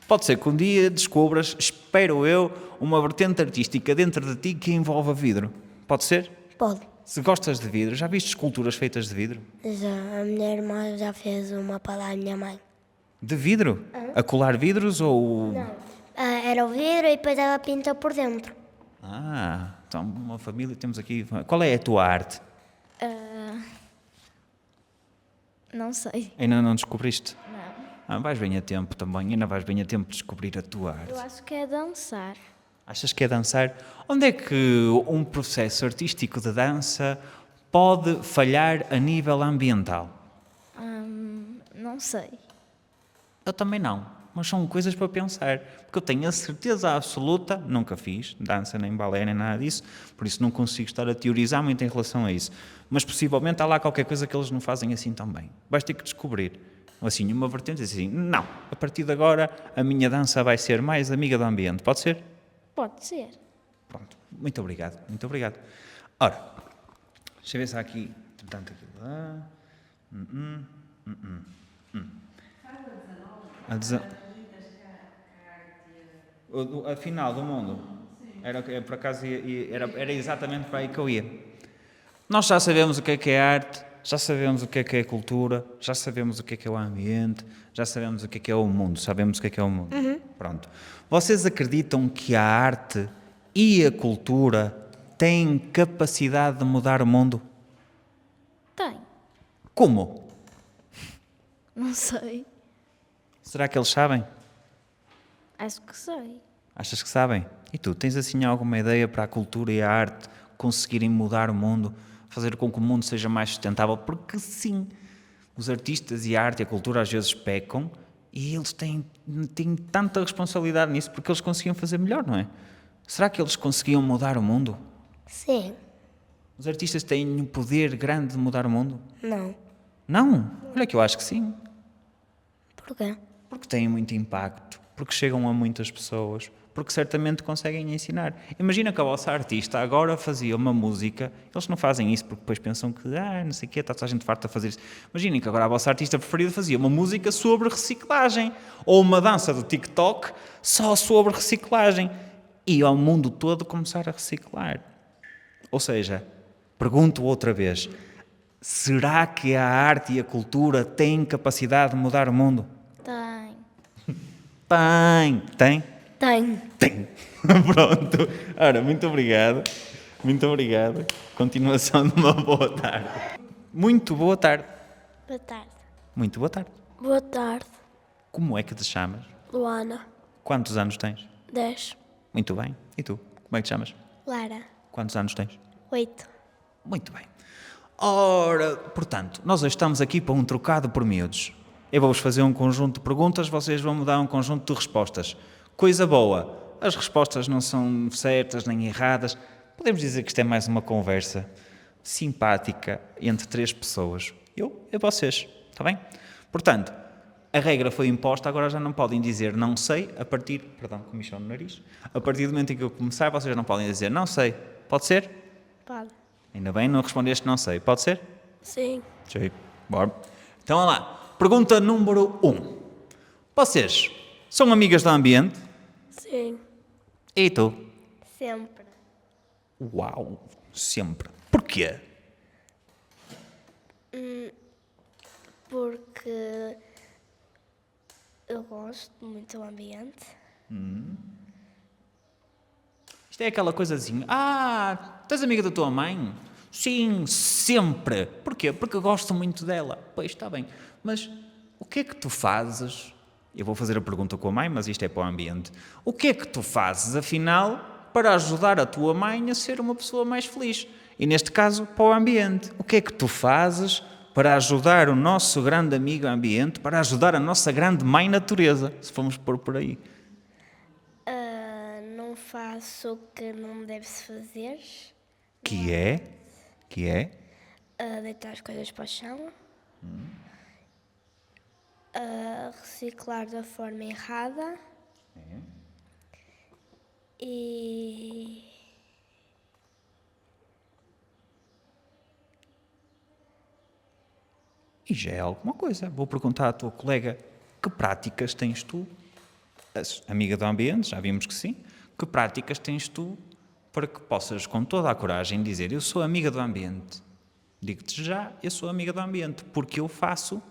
Pode ser que um dia descubras, espero eu, uma vertente artística dentro de ti que envolva vidro. Pode ser? Pode. Se gostas de vidro, já viste esculturas feitas de vidro? Já, a minha irmã já fez uma para a minha mãe. De vidro? A colar vidros ou... Era o vidro e depois ela pinta por dentro. Então uma família, temos aqui... Qual é a tua arte? Não sei. Ainda não descobriste? Não. Vais bem a tempo também, ainda vais bem a tempo de descobrir a tua arte. Eu acho que é dançar. Achas que é dançar? Onde é que um processo artístico de dança pode falhar a nível ambiental? Não sei. Eu também não, mas são coisas para pensar, porque eu tenho a certeza absoluta, nunca fiz dança, nem balé, nem nada disso, por isso não consigo estar a teorizar muito em relação a isso, mas possivelmente há lá qualquer coisa que eles não fazem assim tão bem. Vais ter que descobrir. Assim, uma vertente assim, não, a partir de agora a minha dança vai ser mais amiga do ambiente, pode ser? Pode ser. Pronto, muito obrigado, muito obrigado. Ora, deixa eu ver se há aqui, portanto, aquilo lá. A final do mundo. Era, por acaso, era exatamente para aí que eu ia. Nós já sabemos o que é arte, já sabemos o que é cultura, já sabemos o que é o ambiente, já sabemos o que é o mundo, sabemos o que é o mundo. Pronto. Vocês acreditam que a arte e a cultura têm capacidade de mudar o mundo? Tem. Como? Não sei. Será que eles sabem? Acho que sei. Achas que sabem? E tu, tens assim alguma ideia para a cultura e a arte conseguirem mudar o mundo, fazer com que o mundo seja mais sustentável? Porque sim, os artistas e a arte e a cultura às vezes pecam e eles têm tanta responsabilidade nisso porque eles conseguiam fazer melhor, não é? Será que eles conseguiam mudar o mundo? Sim. Os artistas têm um poder grande de mudar o mundo? Não. Não? Olha que eu acho que sim. Porquê? Porque têm muito impacto, porque chegam a muitas pessoas, porque certamente conseguem ensinar. Imagina que a vossa artista agora fazia uma música, eles não fazem isso porque depois pensam que, não sei o quê, está toda a gente farta a fazer isso. Imaginem que agora a vossa artista preferida fazia uma música sobre reciclagem, ou uma dança do TikTok só sobre reciclagem, e ao mundo todo começar a reciclar. Ou seja, pergunto outra vez, será que a arte e a cultura têm capacidade de mudar o mundo? Tem. Tem? Tenho. Tem. Pronto. Ora, muito obrigado. Muito obrigado. Continuação de uma boa tarde. Muito boa tarde. Boa tarde. Muito boa tarde. Boa tarde, Como é que te chamas? Luana. Quantos anos tens? 10. Muito bem. E tu? Como é que te chamas? Lara. Quantos anos tens? 8. Muito bem. Ora, portanto, nós hoje estamos aqui para um trocado por miúdos. Eu vou-vos fazer um conjunto de perguntas, vocês vão me dar um conjunto de respostas. Coisa boa, as respostas não são certas nem erradas. Podemos dizer que isto é mais uma conversa simpática entre 3 pessoas. Eu e vocês, está bem? Portanto, a regra foi imposta, agora já não podem dizer não sei, a partir... Perdão, comichão no nariz. A partir do momento em que eu começar, vocês não podem dizer não sei. Pode ser? Pode. Ainda bem, não respondeste não sei. Pode ser? Sim. Sim. Bora. Então, olha lá. Pergunta número 1. Vocês são amigas do ambiente? Sim. E tu? Sempre. Uau, sempre. Porquê? Porque eu gosto muito do ambiente. Isto é aquela coisa assim, estás amiga da tua mãe? Sim, sempre. Porquê? Porque eu gosto muito dela. Pois, está bem. Mas o que é que tu fazes? Eu vou fazer a pergunta com a mãe, mas isto é para o ambiente. O que é que tu fazes, afinal, para ajudar a tua mãe a ser uma pessoa mais feliz? E neste caso, para o ambiente. O que é que tu fazes para ajudar o nosso grande amigo ambiente, para ajudar a nossa grande mãe natureza, se formos pôr por aí? Não faço o que não deve-se fazer. Que é? Deitar as coisas para o chão. Reciclar da forma errada. E E já é alguma coisa. Vou perguntar à tua colega, que práticas tens tu, amiga do ambiente, já vimos que sim, que práticas tens tu para que possas com toda a coragem dizer eu sou amiga do ambiente. Digo-te já, eu sou amiga do ambiente, porque eu faço...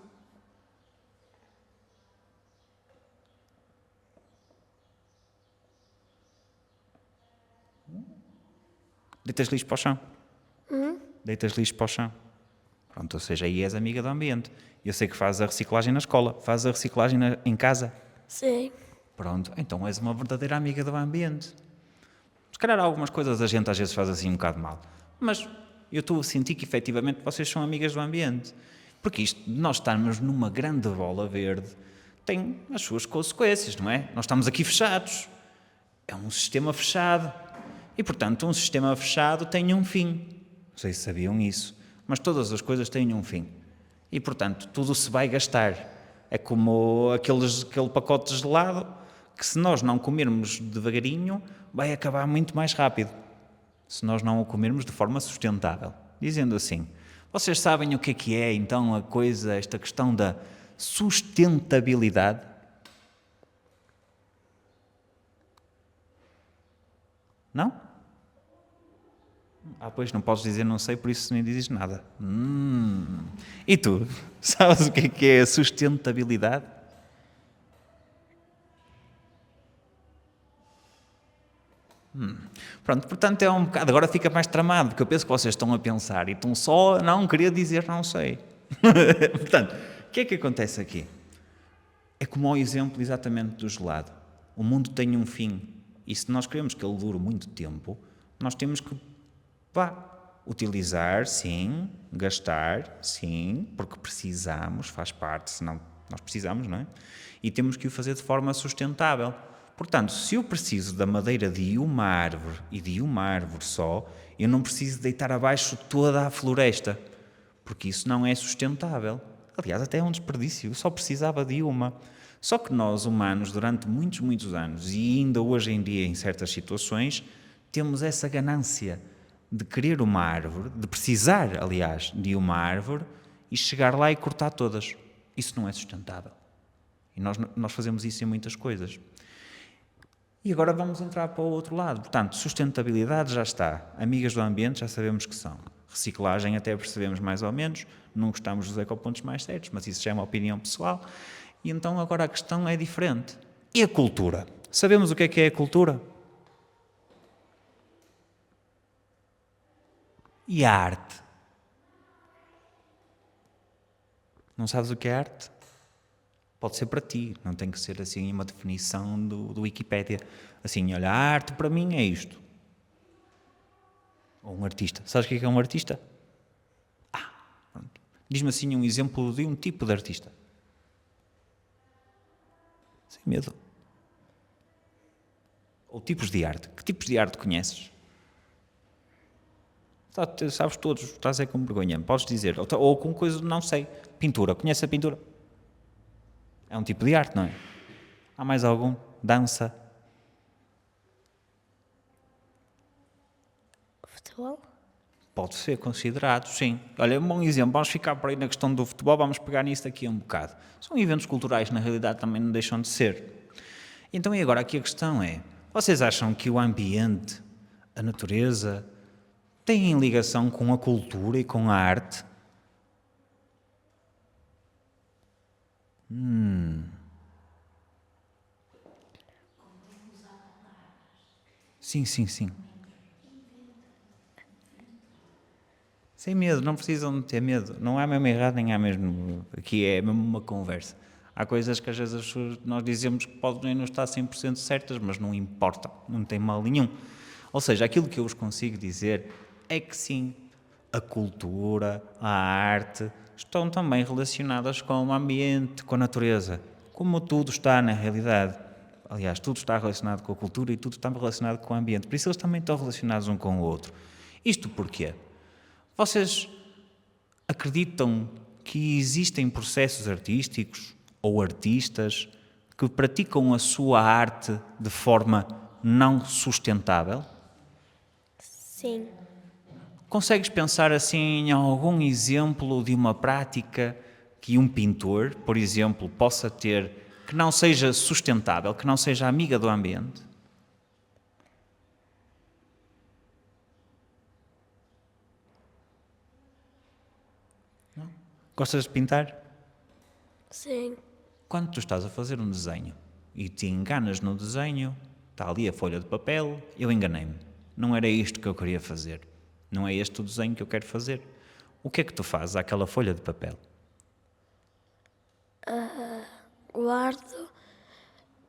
Deitas lixo para o chão. Deitas lixo para o chão. Pronto, ou seja, aí és amiga do ambiente. Eu sei que fazes a reciclagem na escola, fazes a reciclagem em casa. sim. Pronto, então és uma verdadeira amiga do ambiente. Se calhar algumas coisas a gente às vezes faz assim um bocado mal. Mas eu estou a sentir que efetivamente vocês são amigas do ambiente. Porque isto, nós estarmos numa grande bola verde, tem as suas consequências, não é? Nós estamos aqui fechados. É um sistema fechado. E, portanto, um sistema fechado tem um fim. Não sei se sabiam isso. Mas todas as coisas têm um fim. E, portanto, tudo se vai gastar. É como aquele pacote de gelado que, se nós não comermos devagarinho, vai acabar muito mais rápido. Se nós não o comermos de forma sustentável. Dizendo assim, vocês sabem o que é então esta questão da sustentabilidade? Não? Pois, não podes dizer não sei, por isso nem dizes nada. E tu? Sabes o que é a sustentabilidade? Pronto, portanto é um bocado... Agora fica mais tramado, porque eu penso que vocês estão a pensar e estão só... Não, queria dizer não sei. Portanto, o que é que acontece aqui? É como o exemplo exatamente do gelado. O mundo tem um fim. E se nós queremos que ele dure muito tempo, nós temos que utilizar, sim, gastar, sim, porque precisamos, faz parte, senão nós precisamos, não é? E temos que o fazer de forma sustentável. Portanto, se eu preciso da madeira de uma árvore e de uma árvore só, eu não preciso deitar abaixo toda a floresta, porque isso não é sustentável. Aliás, até é um desperdício, eu só precisava de uma. Só que nós, humanos, durante muitos, muitos anos, e ainda hoje em dia em certas situações, temos essa ganância de querer uma árvore, de precisar, aliás, de uma árvore e chegar lá e cortar todas. Isso não é sustentável. E nós fazemos isso em muitas coisas. E agora vamos entrar para o outro lado. Portanto, sustentabilidade já está. Amigas do ambiente já sabemos que são. Reciclagem até percebemos mais ou menos. Não gostamos dos ecopontos mais certos, mas isso já é uma opinião pessoal. E então agora a questão é diferente. E a cultura? Sabemos o que é a cultura? E a arte? Não sabes o que é arte? Pode ser para ti, não tem que ser assim uma definição do Wikipédia. Assim, olha, a arte para mim é isto. Ou um artista. Sabes o que é um artista? Pronto. Diz-me assim um exemplo de um tipo de artista. Sem medo. Ou tipos de arte. Que tipos de arte conheces? Sabes todos, estás com vergonha. Podes dizer. Ou com coisa, não sei. Pintura. Conheces a pintura? É um tipo de arte, não é? Há mais algum? Dança? Futebol? Pode ser considerado, sim. Olha, um bom exemplo. Vamos ficar por aí na questão do futebol, vamos pegar nisso daqui um bocado. São eventos culturais, na realidade, também não deixam de ser. Então, e agora aqui a questão é, vocês acham que o ambiente, a natureza, têm ligação com a cultura e com a arte? Sim, sim, sim. Sem medo, não precisam de ter medo. Não há mesmo errado, nem há mesmo... Aqui é mesmo uma conversa. Há coisas que às vezes nós dizemos que podem não estar 100% certas, mas não importa, não tem mal nenhum. Ou seja, aquilo que eu vos consigo dizer é que sim, a cultura, a arte, estão também relacionadas com o ambiente, com a natureza. Como tudo está na realidade. Aliás, tudo está relacionado com a cultura e tudo está relacionado com o ambiente. Por isso eles também estão relacionados um com o outro. Isto porquê? Vocês acreditam que existem processos artísticos ou artistas que praticam a sua arte de forma não sustentável? Sim. Consegues pensar assim em algum exemplo de uma prática que um pintor, por exemplo, possa ter que não seja sustentável, que não seja amiga do ambiente? Não? Gostas de pintar? Sim. Quando tu estás a fazer um desenho e te enganas no desenho, está ali a folha de papel, eu enganei-me. Não era isto que eu queria fazer. Não é este o desenho que eu quero fazer. O que é que tu fazes àquela folha de papel? Guardo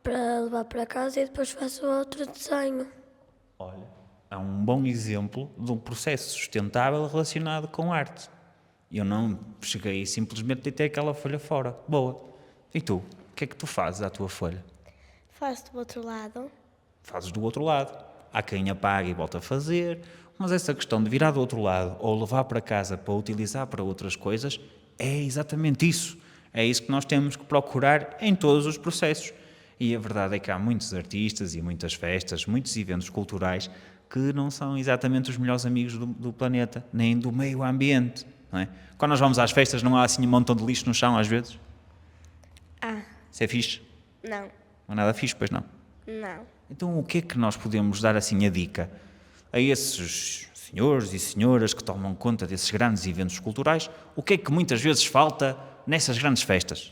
para levar para casa e depois faço outro desenho. Olha, é um bom exemplo de um processo sustentável relacionado com arte. Eu não cheguei e simplesmente deitei aquela folha fora. Boa. E tu? O que é que tu fazes à tua folha? Faço do outro lado. Fazes do outro lado. Há quem apaga e volta a fazer, mas essa questão de virar do outro lado ou levar para casa para utilizar para outras coisas é exatamente isso. É isso que nós temos que procurar em todos os processos. E a verdade é que há muitos artistas e muitas festas, muitos eventos culturais que não são exatamente os melhores amigos do planeta, nem do meio ambiente. Não é? Quando nós vamos às festas não há assim um montão de lixo no chão às vezes? Isso é fixe? Não. Não é nada fixe, pois não? Não. Então o que é que nós podemos dar assim a dica a esses senhores e senhoras que tomam conta desses grandes eventos culturais? O que é que muitas vezes falta nessas grandes festas?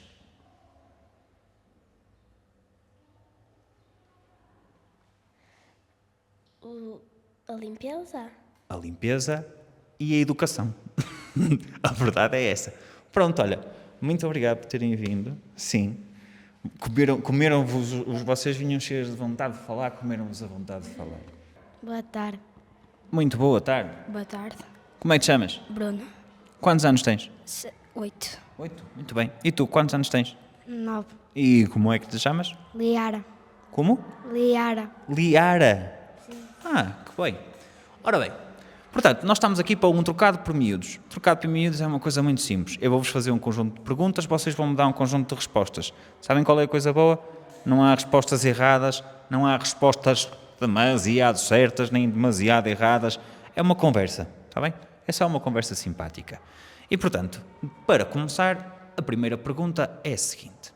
A limpeza? A limpeza e a educação. A verdade é essa. Pronto, olha, muito obrigado por terem vindo. Sim. Comeram-vos, vocês vinham cheios de vontade de falar, comeram-vos a vontade de falar. Boa tarde. Muito boa tarde. Boa tarde. Como é que te chamas? Bruno. Quantos anos tens? 8. 8. Muito bem. E tu, quantos anos tens? 9. E como é que te chamas? Liara. Como? Liara. Liara. Que bem. Ora bem, portanto, nós estamos aqui para um trocado por miúdos. Trocado por miúdos é uma coisa muito simples. Eu vou-vos fazer um conjunto de perguntas, vocês vão me dar um conjunto de respostas. Sabem qual é a coisa boa? Não há respostas erradas, não há respostas demasiado certas, nem demasiado erradas. É uma conversa, está bem? É só uma conversa simpática. E, portanto, para começar, a primeira pergunta é a seguinte.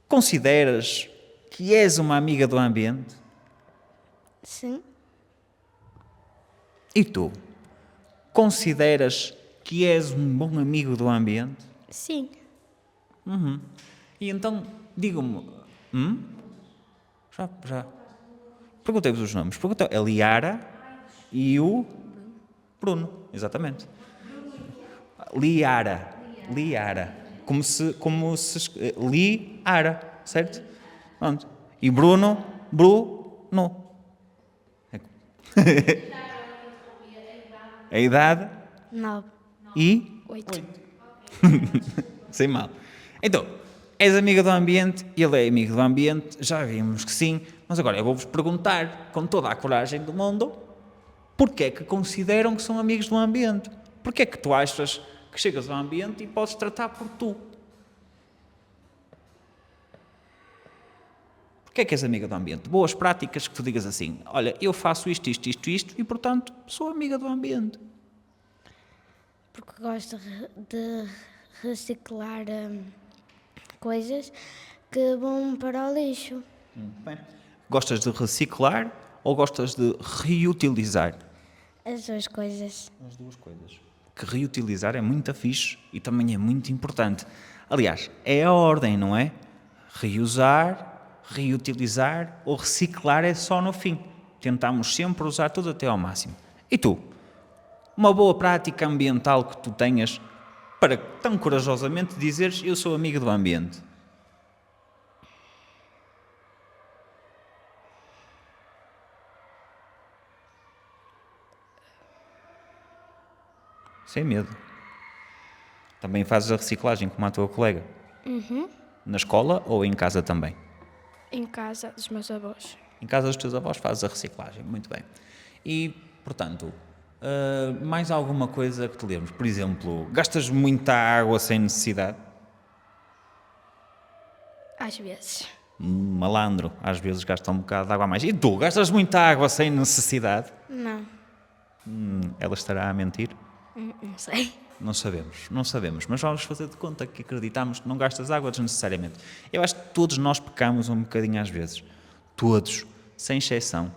Consideras que és uma amiga do ambiente? Sim. E tu? Consideras que és um bom amigo do ambiente? Sim. E então, digam-me... Já. Perguntei-vos os nomes. Perguntei a Liara e o Bruno, exatamente. Liara. Como se Liara, certo? Pronto. E Bruno. A idade 9, e 8. sem mal. Então, és amiga do ambiente, ele é amigo do ambiente, já vimos que sim, mas agora eu vou-vos perguntar, com toda a coragem do mundo, porquê é que consideram que são amigos do ambiente? Porquê é que tu achas que chegas ao ambiente e podes tratar por tu? Porquê é que és amiga do ambiente? Boas práticas que tu digas assim, olha, eu faço isto e, portanto, sou amiga do ambiente. Porque gosto de reciclar coisas que vão para o lixo. Bem, gostas de reciclar ou gostas de reutilizar? As duas coisas. As duas coisas. Que reutilizar é muito fixe e também é muito importante. Aliás, é a ordem, não é? Reusar, reutilizar ou reciclar é só no fim. Tentamos sempre usar tudo até ao máximo. E tu? Uma boa prática ambiental que tu tenhas para tão corajosamente dizeres eu sou amigo do ambiente? Sem medo. Também fazes a reciclagem como a tua colega? Na escola ou em casa também? Em casa dos meus avós. Em casa dos teus avós fazes a reciclagem, muito bem. E, portanto, mais alguma coisa que te lembres? Por exemplo, gastas muita água sem necessidade? Às vezes. Malandro, às vezes gasta um bocado de água a mais. E tu, gastas muita água sem necessidade? Não. Ela estará a mentir? Não sei. Não sabemos, mas vamos fazer de conta que acreditamos que não gastas água desnecessariamente. Eu acho que todos nós pecamos um bocadinho às vezes. Todos, sem exceção.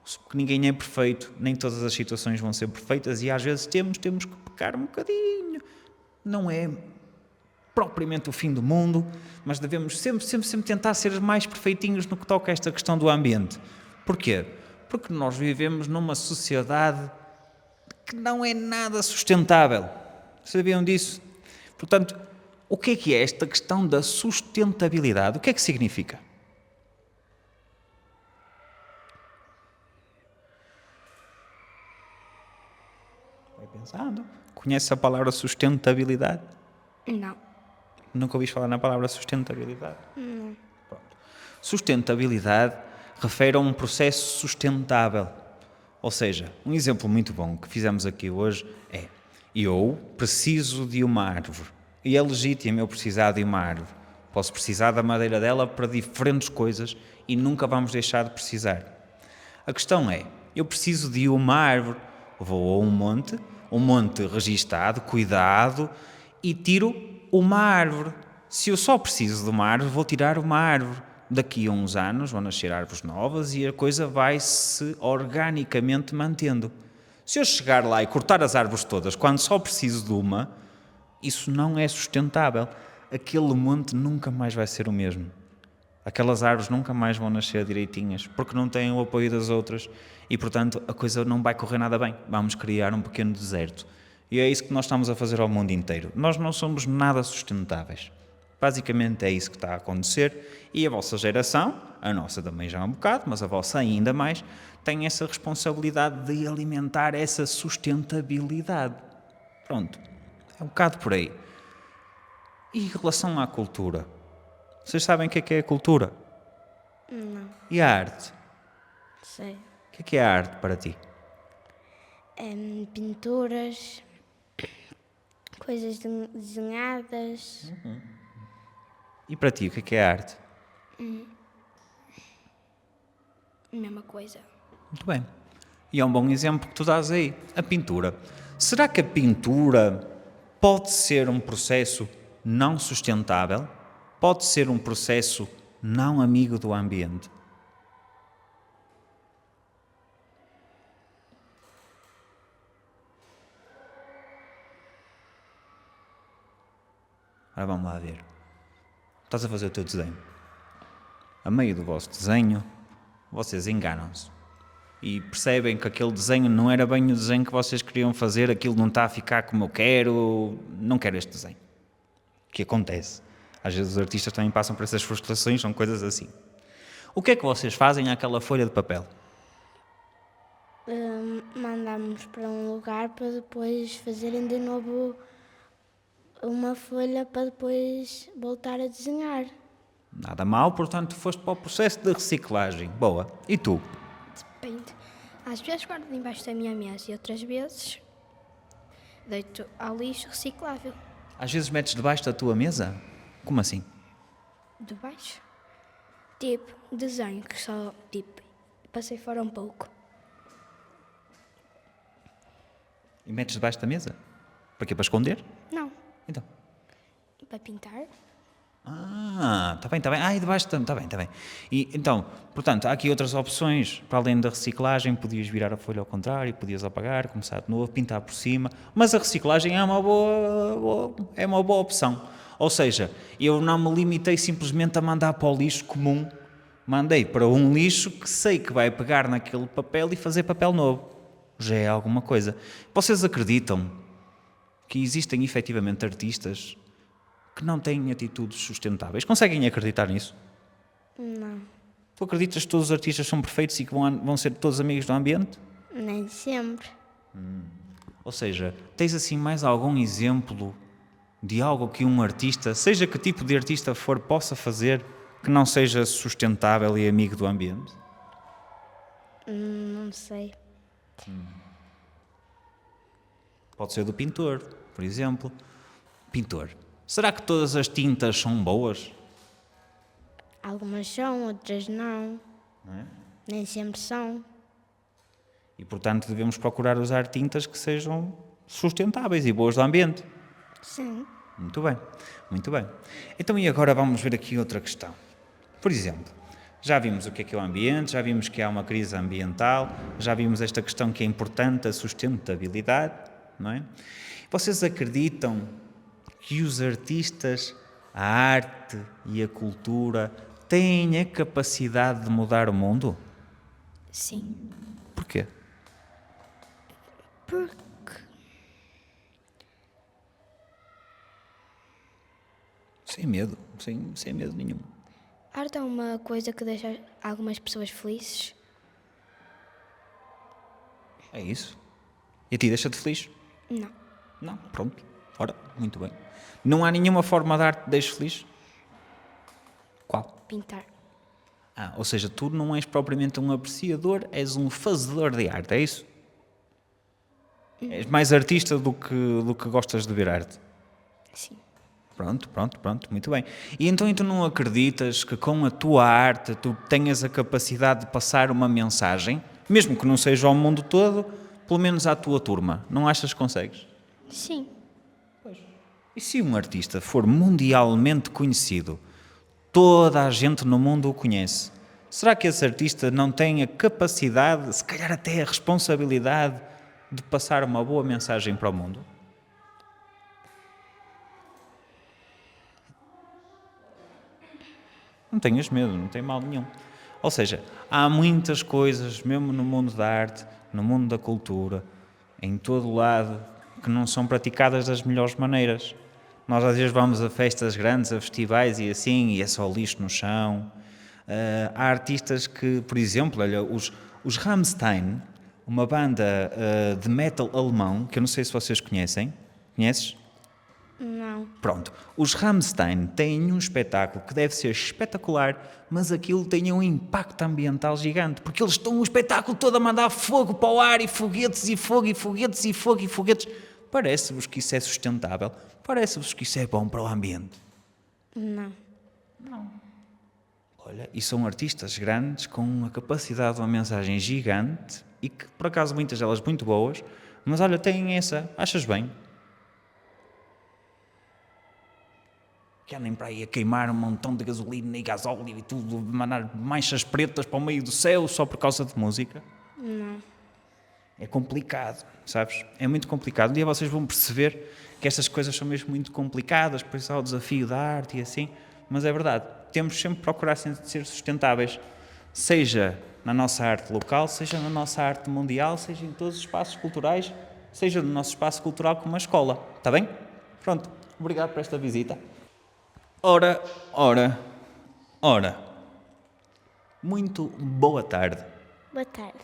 Porque ninguém é perfeito, nem todas as situações vão ser perfeitas e às vezes temos que pecar um bocadinho. Não é propriamente o fim do mundo, mas devemos sempre tentar ser mais perfeitinhos no que toca a esta questão do ambiente. Porquê? Porque nós vivemos numa sociedade que não é nada sustentável. Sabiam disso? Portanto, o que é esta questão da sustentabilidade? O que é que significa? Vai pensando. Conhece a palavra sustentabilidade? Não. Nunca ouviste falar na palavra sustentabilidade? Não. Pronto. Sustentabilidade refere a um processo sustentável. Ou seja, um exemplo muito bom que fizemos aqui hoje é: eu preciso de uma árvore e é legítimo eu precisar de uma árvore. Posso precisar da madeira dela para diferentes coisas e nunca vamos deixar de precisar. A questão é, eu preciso de uma árvore, vou a um monte registado, cuidado e tiro uma árvore. Se eu só preciso de uma árvore, vou tirar uma árvore. Daqui a uns anos vão nascer árvores novas e a coisa vai-se organicamente mantendo. Se eu chegar lá e cortar as árvores todas quando só preciso de uma, isso não é sustentável. Aquele monte nunca mais vai ser o mesmo. Aquelas árvores nunca mais vão nascer direitinhas porque não têm o apoio das outras e, portanto, a coisa não vai correr nada bem. Vamos criar um pequeno deserto. E é isso que nós estamos a fazer ao mundo inteiro. Nós não somos nada sustentáveis. Basicamente é isso que está a acontecer e a vossa geração, a nossa também já é um bocado, mas a vossa ainda mais, tem essa responsabilidade de alimentar essa sustentabilidade. Pronto, é um bocado por aí. E em relação à cultura? Vocês sabem o que é a cultura? Não. E a arte? Sei. O que é a arte para ti? Pinturas, coisas desenhadas. E para ti, o que é a arte? Mesma coisa. Muito bem. E é um bom exemplo que tu dás aí, a pintura. Será que a pintura pode ser um processo não sustentável? Pode ser um processo não amigo do ambiente? Agora vamos lá ver. Estás a fazer o teu desenho. A meio do vosso desenho, vocês enganam-se. E percebem que aquele desenho não era bem o desenho que vocês queriam fazer, aquilo não está a ficar como eu quero, não quero este desenho. O que acontece? Às vezes os artistas também passam por essas frustrações, são coisas assim. O que é que vocês fazem àquela folha de papel? Mandamos para um lugar para depois fazerem de novo uma folha para depois voltar a desenhar. Nada mal, portanto foste para o processo de reciclagem. Boa. E tu? Depende. Às vezes guardo debaixo da minha mesa e outras vezes deito ao lixo reciclável. Às vezes metes debaixo da tua mesa? Como assim? Debaixo? Tipo, desenho que só, passei fora um pouco. E metes debaixo da mesa? Para quê? Para esconder? Não. Então. Para pintar? Está bem, está bem. E debaixo está bem, está bem. E então, portanto, há aqui outras opções. Para além da reciclagem, podias virar a folha ao contrário, podias apagar, começar de novo, pintar por cima. Mas a reciclagem é uma boa opção. Ou seja, eu não me limitei simplesmente a mandar para o lixo comum. Mandei para um lixo que sei que vai pegar naquele papel e fazer papel novo. Já é alguma coisa. Vocês acreditam que existem efetivamente artistas que não têm atitudes sustentáveis? Conseguem acreditar nisso? Não, Tu acreditas que todos os artistas são perfeitos e que vão ser todos amigos do ambiente? nem sempre. Ou seja, tens assim mais algum exemplo de algo que um artista, seja que tipo de artista for, possa fazer que não seja sustentável e amigo do ambiente? Não sei. Pode ser do pintor, por exemplo. Pintor. Será que todas as tintas são boas? Algumas são, outras não. Não é? Nem sempre são. E, portanto, devemos procurar usar tintas que sejam sustentáveis e boas do ambiente. Sim. Muito bem, muito bem. Então, e agora vamos ver aqui outra questão. Por exemplo, já vimos o que é o ambiente, já vimos que há uma crise ambiental, já vimos esta questão que é importante, a sustentabilidade, não é? Vocês acreditam que os artistas, a arte e a cultura têm a capacidade de mudar o mundo? Sim. Porquê? Porque Sem medo, sem medo nenhum. a arte é uma coisa que deixa algumas pessoas felizes. É isso. E a ti deixa-te feliz? Não. Não, pronto. Ora, muito bem. Não há nenhuma forma de arte que te deixe feliz? Qual? Pintar. Ou seja, tu não és propriamente um apreciador, és um fazedor de arte, é isso? És mais artista do que gostas de ver arte. Sim. Pronto, muito bem. E então tu não acreditas que com a tua arte tu tenhas a capacidade de passar uma mensagem, mesmo que não seja ao mundo todo, pelo menos à tua turma? Não achas que consegues? Sim. E se um artista for mundialmente conhecido, toda a gente no mundo o conhece, será que esse artista não tem a capacidade, se calhar até a responsabilidade, de passar uma boa mensagem para o mundo? Não tenhas medo, não tem mal nenhum. Ou seja, há muitas coisas, mesmo no mundo da arte, no mundo da cultura, em todo o lado, que não são praticadas das melhores maneiras. Nós às vezes vamos a festas grandes, a festivais e assim, e é só lixo no chão. Há artistas que, por exemplo, olha, os Rammstein, uma banda de metal alemão, que eu não sei se vocês conhecem. Conheces? Não. Pronto. Os Rammstein têm um espetáculo que deve ser espetacular, mas aquilo tem um impacto ambiental gigante, porque eles estão um espetáculo todo a mandar fogo para o ar e foguetes e fogo e foguetes e fogo e foguetes. Parece-vos que isso é sustentável? Parece-vos que isso é bom para o ambiente? Não. Olha, e são artistas grandes com uma capacidade de uma mensagem gigante e que, por acaso, muitas delas muito boas, mas olha, têm essa. Achas bem? Que andem para aí a queimar um montão de gasolina e gasóleo e tudo, mandar manchas pretas para o meio do céu só por causa de música? Não. É complicado, sabes? É muito complicado. Um dia vocês vão perceber que estas coisas são mesmo muito complicadas, por isso há o desafio da arte e assim. mas é verdade. Temos sempre que procurar ser sustentáveis, seja na nossa arte local, seja na nossa arte mundial, seja em todos os espaços culturais, seja no nosso espaço cultural como a escola. Está bem? Pronto. Obrigado por esta visita. Ora. Muito boa tarde. Boa tarde.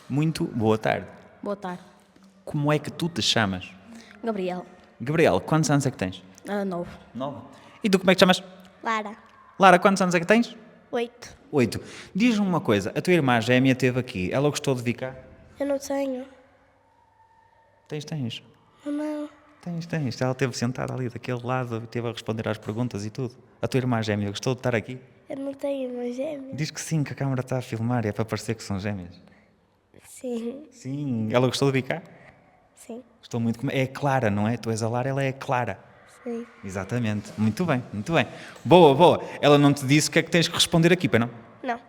Muito boa tarde. Boa tarde. Como é que tu te chamas? Gabriel. Gabriel, quantos anos é que tens? 9. 9. E tu como é que te chamas? Lara, Lara, quantos anos é que tens? 8. 8. Diz-me uma coisa, a tua irmã gêmea esteve aqui, ela gostou de vir cá? Eu não tenho. Tens. Não. Tens. Ela esteve sentada ali daquele lado, esteve a responder às perguntas e tudo. A tua irmã gêmea gostou de estar aqui? Eu não tenho irmã gêmea. Diz que sim, que a câmara está a filmar e é para parecer que são gêmeas. Sim. Sim. Ela gostou de vir cá? Sim. Gostou muito. É a Clara, não é? Tu és a Lara, ela é a Clara. Sim. Exatamente. Muito bem. Boa. Ela não te disse o que é que tens que responder aqui, para não? Não.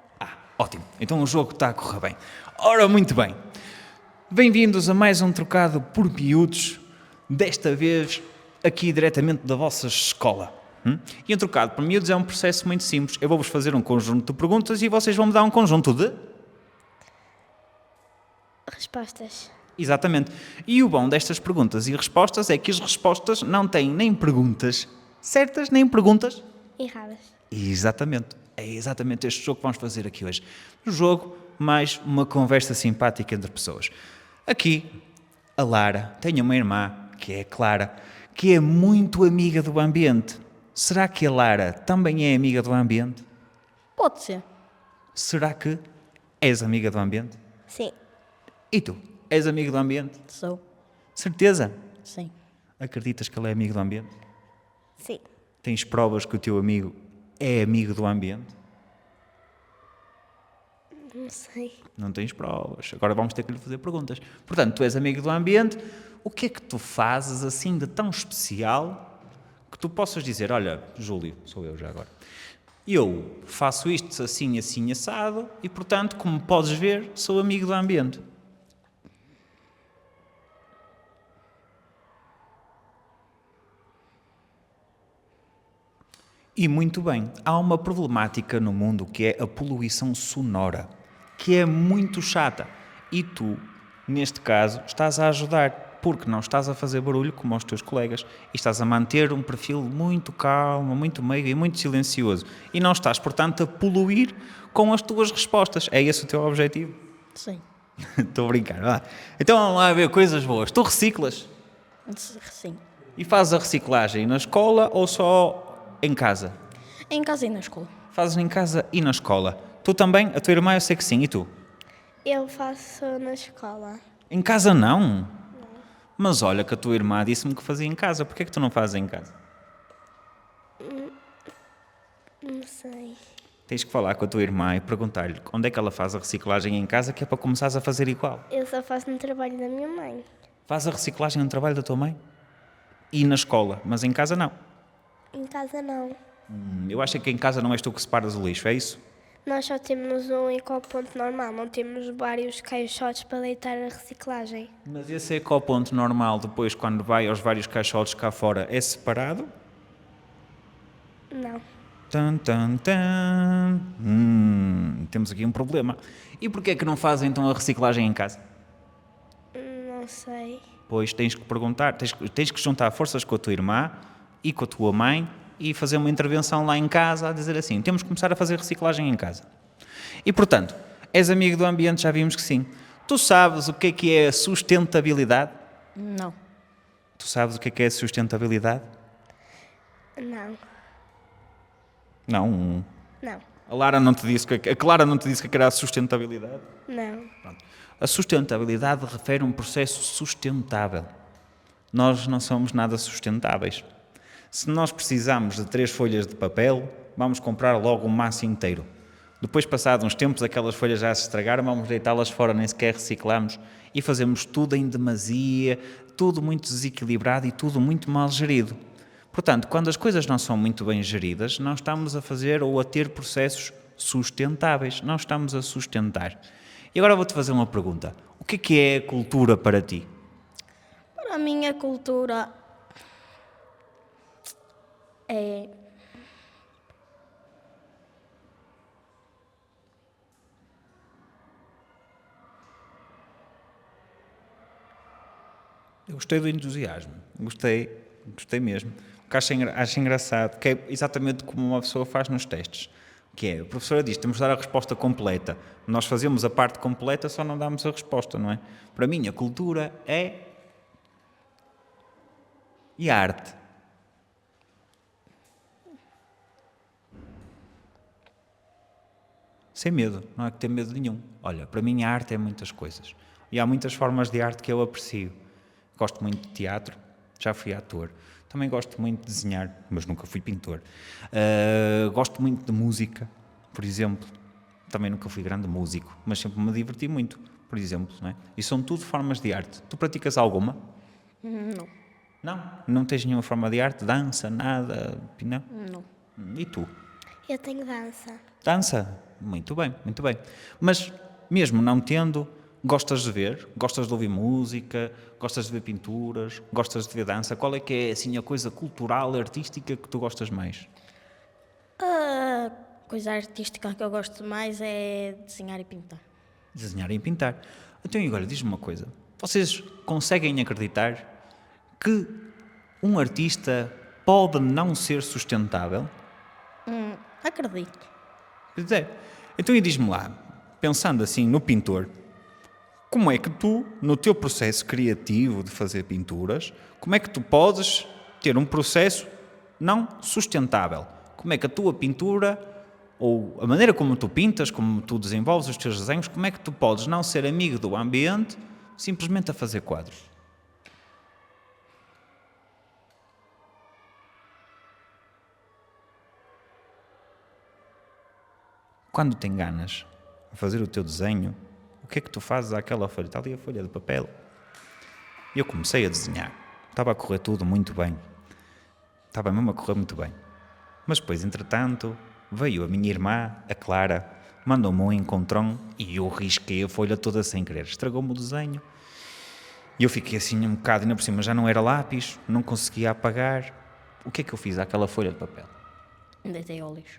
Ótimo. Então o jogo está a correr bem. Ora, muito bem. Bem-vindos a mais um trocado por miúdos, desta vez aqui diretamente da vossa escola. E um trocado por miúdos é um processo muito simples. Eu vou-vos fazer um conjunto de perguntas e vocês vão me dar um conjunto de... Respostas. Exatamente. E o bom destas perguntas e respostas é que as respostas não têm nem perguntas certas, nem perguntas... Erradas. Exatamente. É exatamente este jogo que vamos fazer aqui hoje. Um jogo mais uma conversa simpática entre pessoas. Aqui, a Lara tem uma irmã, que é a Clara, que é muito amiga do ambiente. Será que a Lara também é amiga do ambiente? Pode ser. Será que és amiga do ambiente? Sim. E tu? És amigo do ambiente? Sou. Certeza? Sim. Acreditas que ele é amigo do ambiente? Sim. Tens provas que o teu amigo é amigo do ambiente? Não sei. Não tens provas. Agora vamos ter que lhe fazer perguntas. Portanto, tu és amigo do ambiente. O que é que tu fazes assim de tão especial que tu possas dizer, olha, Júlio, sou eu já agora, eu faço isto assim, assim, assado e, portanto, como podes ver, sou amigo do ambiente. E muito bem, há uma problemática no mundo que é a poluição sonora, que é muito chata. E tu, neste caso, estás a ajudar, porque não estás a fazer barulho como os teus colegas e estás a manter um perfil muito calmo, muito meigo e muito silencioso. E não estás, portanto, a poluir com as tuas respostas. É esse o teu objetivo? Sim. Estou a brincar. Vá. Então vamos lá ver coisas boas. Tu reciclas? Sim. E fazes a reciclagem na escola ou só em casa? Em casa e na escola. Fazes em casa e na escola. Tu também? A tua irmã eu sei que sim. E tu? Eu faço na escola. Em casa não? Mas olha que a tua irmã disse-me que fazia em casa. Porquê é que tu não fazes em casa? Não sei. Tens que falar com a tua irmã e perguntar-lhe onde é que ela faz a reciclagem em casa, que é para começares a fazer igual. Eu só faço no trabalho da minha mãe. Faz a reciclagem no trabalho da tua mãe? E na escola, mas em casa não. Em casa não. Eu acho que em casa não és tu que separas o lixo, é isso? Nós só temos um ecoponto normal, não temos vários caixotes para deitar a reciclagem. Mas esse ecoponto normal, depois, quando vai aos vários caixotes cá fora, é separado? Não. Tan, tan, tan. Temos aqui um problema. E porquê é que não fazem então a reciclagem em casa? Não sei. Pois tens que perguntar, tens que juntar forças com a tua irmã e com a tua mãe e fazer uma intervenção lá em casa a dizer assim, temos que começar a fazer reciclagem em casa. E portanto, és amigo do ambiente, já vimos que sim. Tu sabes o que é a sustentabilidade? Não. Tu sabes o que é a sustentabilidade? Não. Não. Não. A Clara não te disse que era a sustentabilidade? Não. A sustentabilidade refere a um processo sustentável. Nós não somos nada sustentáveis. Se nós precisamos de 3 folhas de papel, vamos comprar logo um maço inteiro. Depois, passados uns tempos, aquelas folhas já se estragaram, vamos deitá-las fora, nem sequer reciclamos e fazemos tudo em demasia, tudo muito desequilibrado e tudo muito mal gerido. Portanto, quando as coisas não são muito bem geridas, não estamos a fazer ou a ter processos sustentáveis, não estamos a sustentar. E agora vou-te fazer uma pergunta. O que é a cultura para ti? Para mim, a cultura é Eu gostei do entusiasmo, gostei mesmo. O que acho engraçado, que é exatamente como uma pessoa faz nos testes, que é, a professora diz, temos de dar a resposta completa. Nós fazemos a parte completa, só não damos a resposta, não é? Para mim, a cultura é... E a arte? Sem medo, não há que ter medo nenhum. Olha, para mim a arte é muitas coisas. E há muitas formas de arte que eu aprecio. Gosto muito de teatro, já fui ator. Também gosto muito de desenhar, mas nunca fui pintor. Gosto muito de música, por exemplo. Também nunca fui grande músico, mas sempre me diverti muito, por exemplo. Não é? E são tudo formas de arte. Tu praticas alguma? Não. Não? Não tens nenhuma forma de arte? Dança, nada? Não? Não. E tu? Eu tenho dança. Dança? Muito bem, muito bem. Mas, mesmo não tendo, gostas de ver? Gostas de ouvir música? Gostas de ver pinturas? Gostas de ver dança? Qual é que é, assim, a coisa cultural, artística que tu gostas mais? A coisa artística que eu gosto mais é desenhar e pintar. Desenhar e pintar. Então, e agora, diz-me uma coisa. Vocês conseguem acreditar que um artista pode não ser sustentável? Acredito. Pois é. Então, e diz-me lá, pensando assim no pintor, como é que tu, no teu processo criativo de fazer pinturas, como é que tu podes ter um processo não sustentável? Como é que a tua pintura, ou a maneira como tu pintas, como tu desenvolves os teus desenhos, como é que tu podes não ser amigo do ambiente simplesmente a fazer quadros? Quando te enganas a fazer o teu desenho, o que é que tu fazes àquela folha? Está ali a folha de papel. E eu comecei a desenhar. Estava a correr tudo muito bem. Estava mesmo a correr muito bem. Mas depois, entretanto, veio a minha irmã, a Clara, mandou-me um encontrão e eu risquei a folha toda sem querer. Estragou-me o desenho. E eu fiquei assim um bocado, ainda por cima já não era lápis, não conseguia apagar. O que é que eu fiz àquela folha de papel? Deitei ao lixo.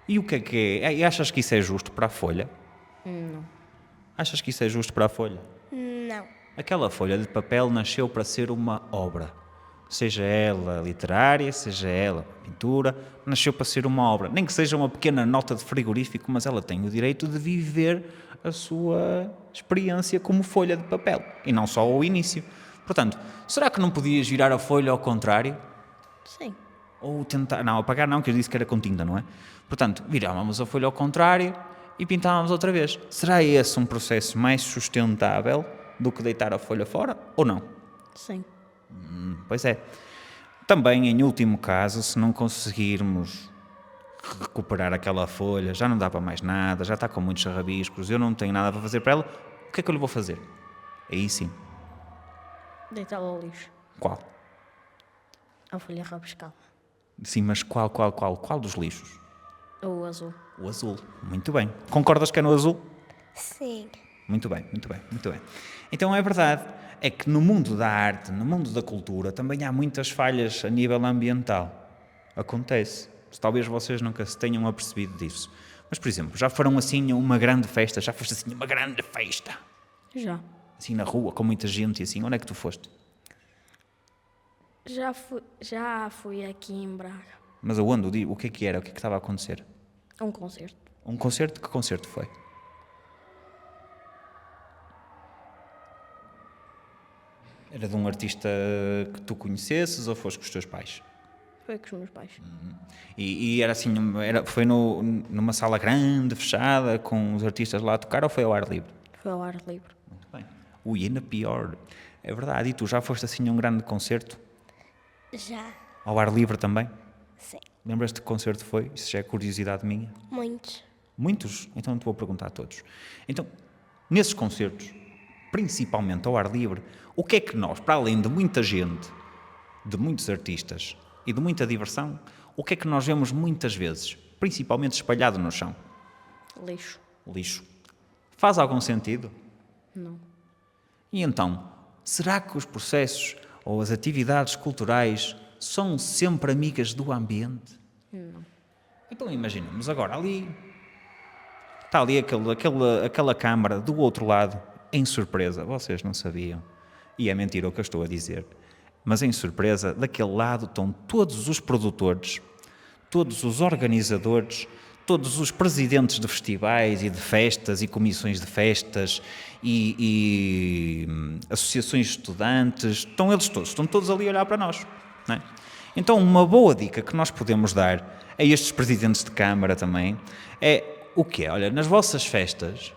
E o que é? E achas que isso é justo para a folha? Não. Achas que isso é justo para a folha? Não. Aquela folha de papel nasceu para ser uma obra. Seja ela literária, seja ela pintura, nasceu para ser uma obra. Nem que seja uma pequena nota de frigorífico, mas ela tem o direito de viver a sua experiência como folha de papel. E não só ao início. Portanto, será que não podias virar a folha ao contrário? Sim. Ou tentar... Não, apagar não, que eu disse que era com tinta, não é? Portanto, virávamos a folha ao contrário e pintávamos outra vez. Será esse um processo mais sustentável do que deitar a folha fora ou não? Sim. Pois é. Também, em último caso, se não conseguirmos recuperar aquela folha, já não dá para mais nada, já está com muitos rabiscos, eu não tenho nada para fazer para ela, o que é que eu lhe vou fazer? Aí sim. Deitá-lo ao lixo. Qual? A folha rabiscada. Sim, mas qual dos lixos? O azul. O azul. Muito bem. Concordas que é no azul? Sim. Muito bem, muito bem, muito bem. Então é verdade, é que no mundo da arte, no mundo da cultura, também há muitas falhas a nível ambiental. Acontece. Talvez vocês nunca se tenham apercebido disso. Mas, por exemplo, já foram assim a uma grande festa? Já foste assim a uma grande festa? Já. Assim na rua, com muita gente e assim. Onde é que tu foste? Já fui aqui em Braga. Mas aonde? O que é que era? O que é que estava a acontecer? A um concerto. Um concerto? Que concerto foi? Era de um artista que tu conhecesses ou foste com os teus pais? Foi com os meus pais. E era assim, foi numa sala grande, fechada, com os artistas lá a tocar ou foi ao ar livre? Foi ao ar livre. Muito bem. Ui, ainda pior. É verdade. E tu já foste assim a um grande concerto? Já. Ao ar livre também? Sim. Lembras-te que concerto foi? Isso já é curiosidade minha. Muitos. Muitos? Então te vou perguntar a todos. Então, nesses concertos, principalmente ao ar livre, o que é que nós, para além de muita gente, de muitos artistas e de muita diversão, o que é que nós vemos muitas vezes, principalmente espalhado no chão? Lixo. Lixo. Faz algum sentido? Não. E então, será que os processos ou as atividades culturais são sempre amigas do ambiente? Não. Então imaginamos agora ali, está ali aquela câmara do outro lado, em surpresa, vocês não sabiam, e é mentira o que eu estou a dizer, mas em surpresa, daquele lado estão todos os produtores, todos os organizadores, todos os presidentes de festivais e de festas e comissões de festas e associações de estudantes, estão todos ali a olhar para nós, não é? Então, uma boa dica que nós podemos dar a estes presidentes de Câmara também é o quê? Olha, nas vossas festas,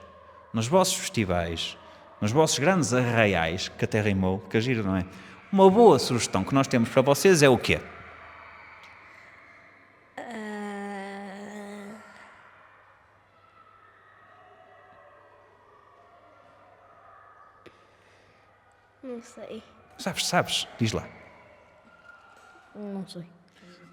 nos vossos festivais, nos vossos grandes arraiais, que até rimou, que giro, não é? Uma boa sugestão que nós temos para vocês é o quê? Não sei. Sabes? Diz lá. Não sei.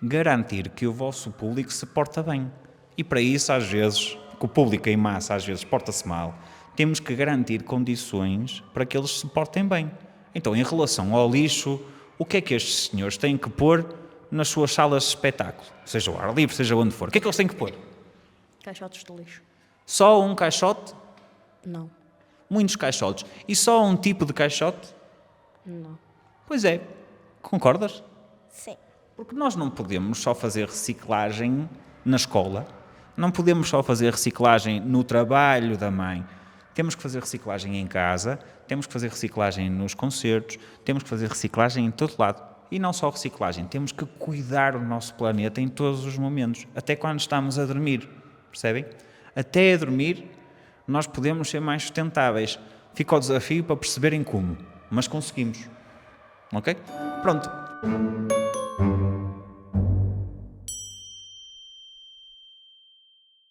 Garantir que o vosso público se porta bem. E para isso, às vezes, que o público em massa às vezes porta-se mal, temos que garantir condições para que eles se portem bem. Então, em relação ao lixo, o que é que estes senhores têm que pôr nas suas salas de espetáculo? Seja ao ar livre, seja onde for. O que é que eles têm que pôr? Caixotes de lixo. Só um caixote? Não. Muitos caixotes. E só um tipo de caixote? Não. Pois é. Concordas? Sim. Porque nós não podemos só fazer reciclagem na escola, não podemos só fazer reciclagem no trabalho da mãe. Temos que fazer reciclagem em casa, temos que fazer reciclagem nos concertos, temos que fazer reciclagem em todo lado. E não só reciclagem, temos que cuidar do nosso planeta em todos os momentos, até quando estamos a dormir, percebem? Até a dormir, nós podemos ser mais sustentáveis. Fica o desafio para perceberem como, mas conseguimos. Ok? Pronto.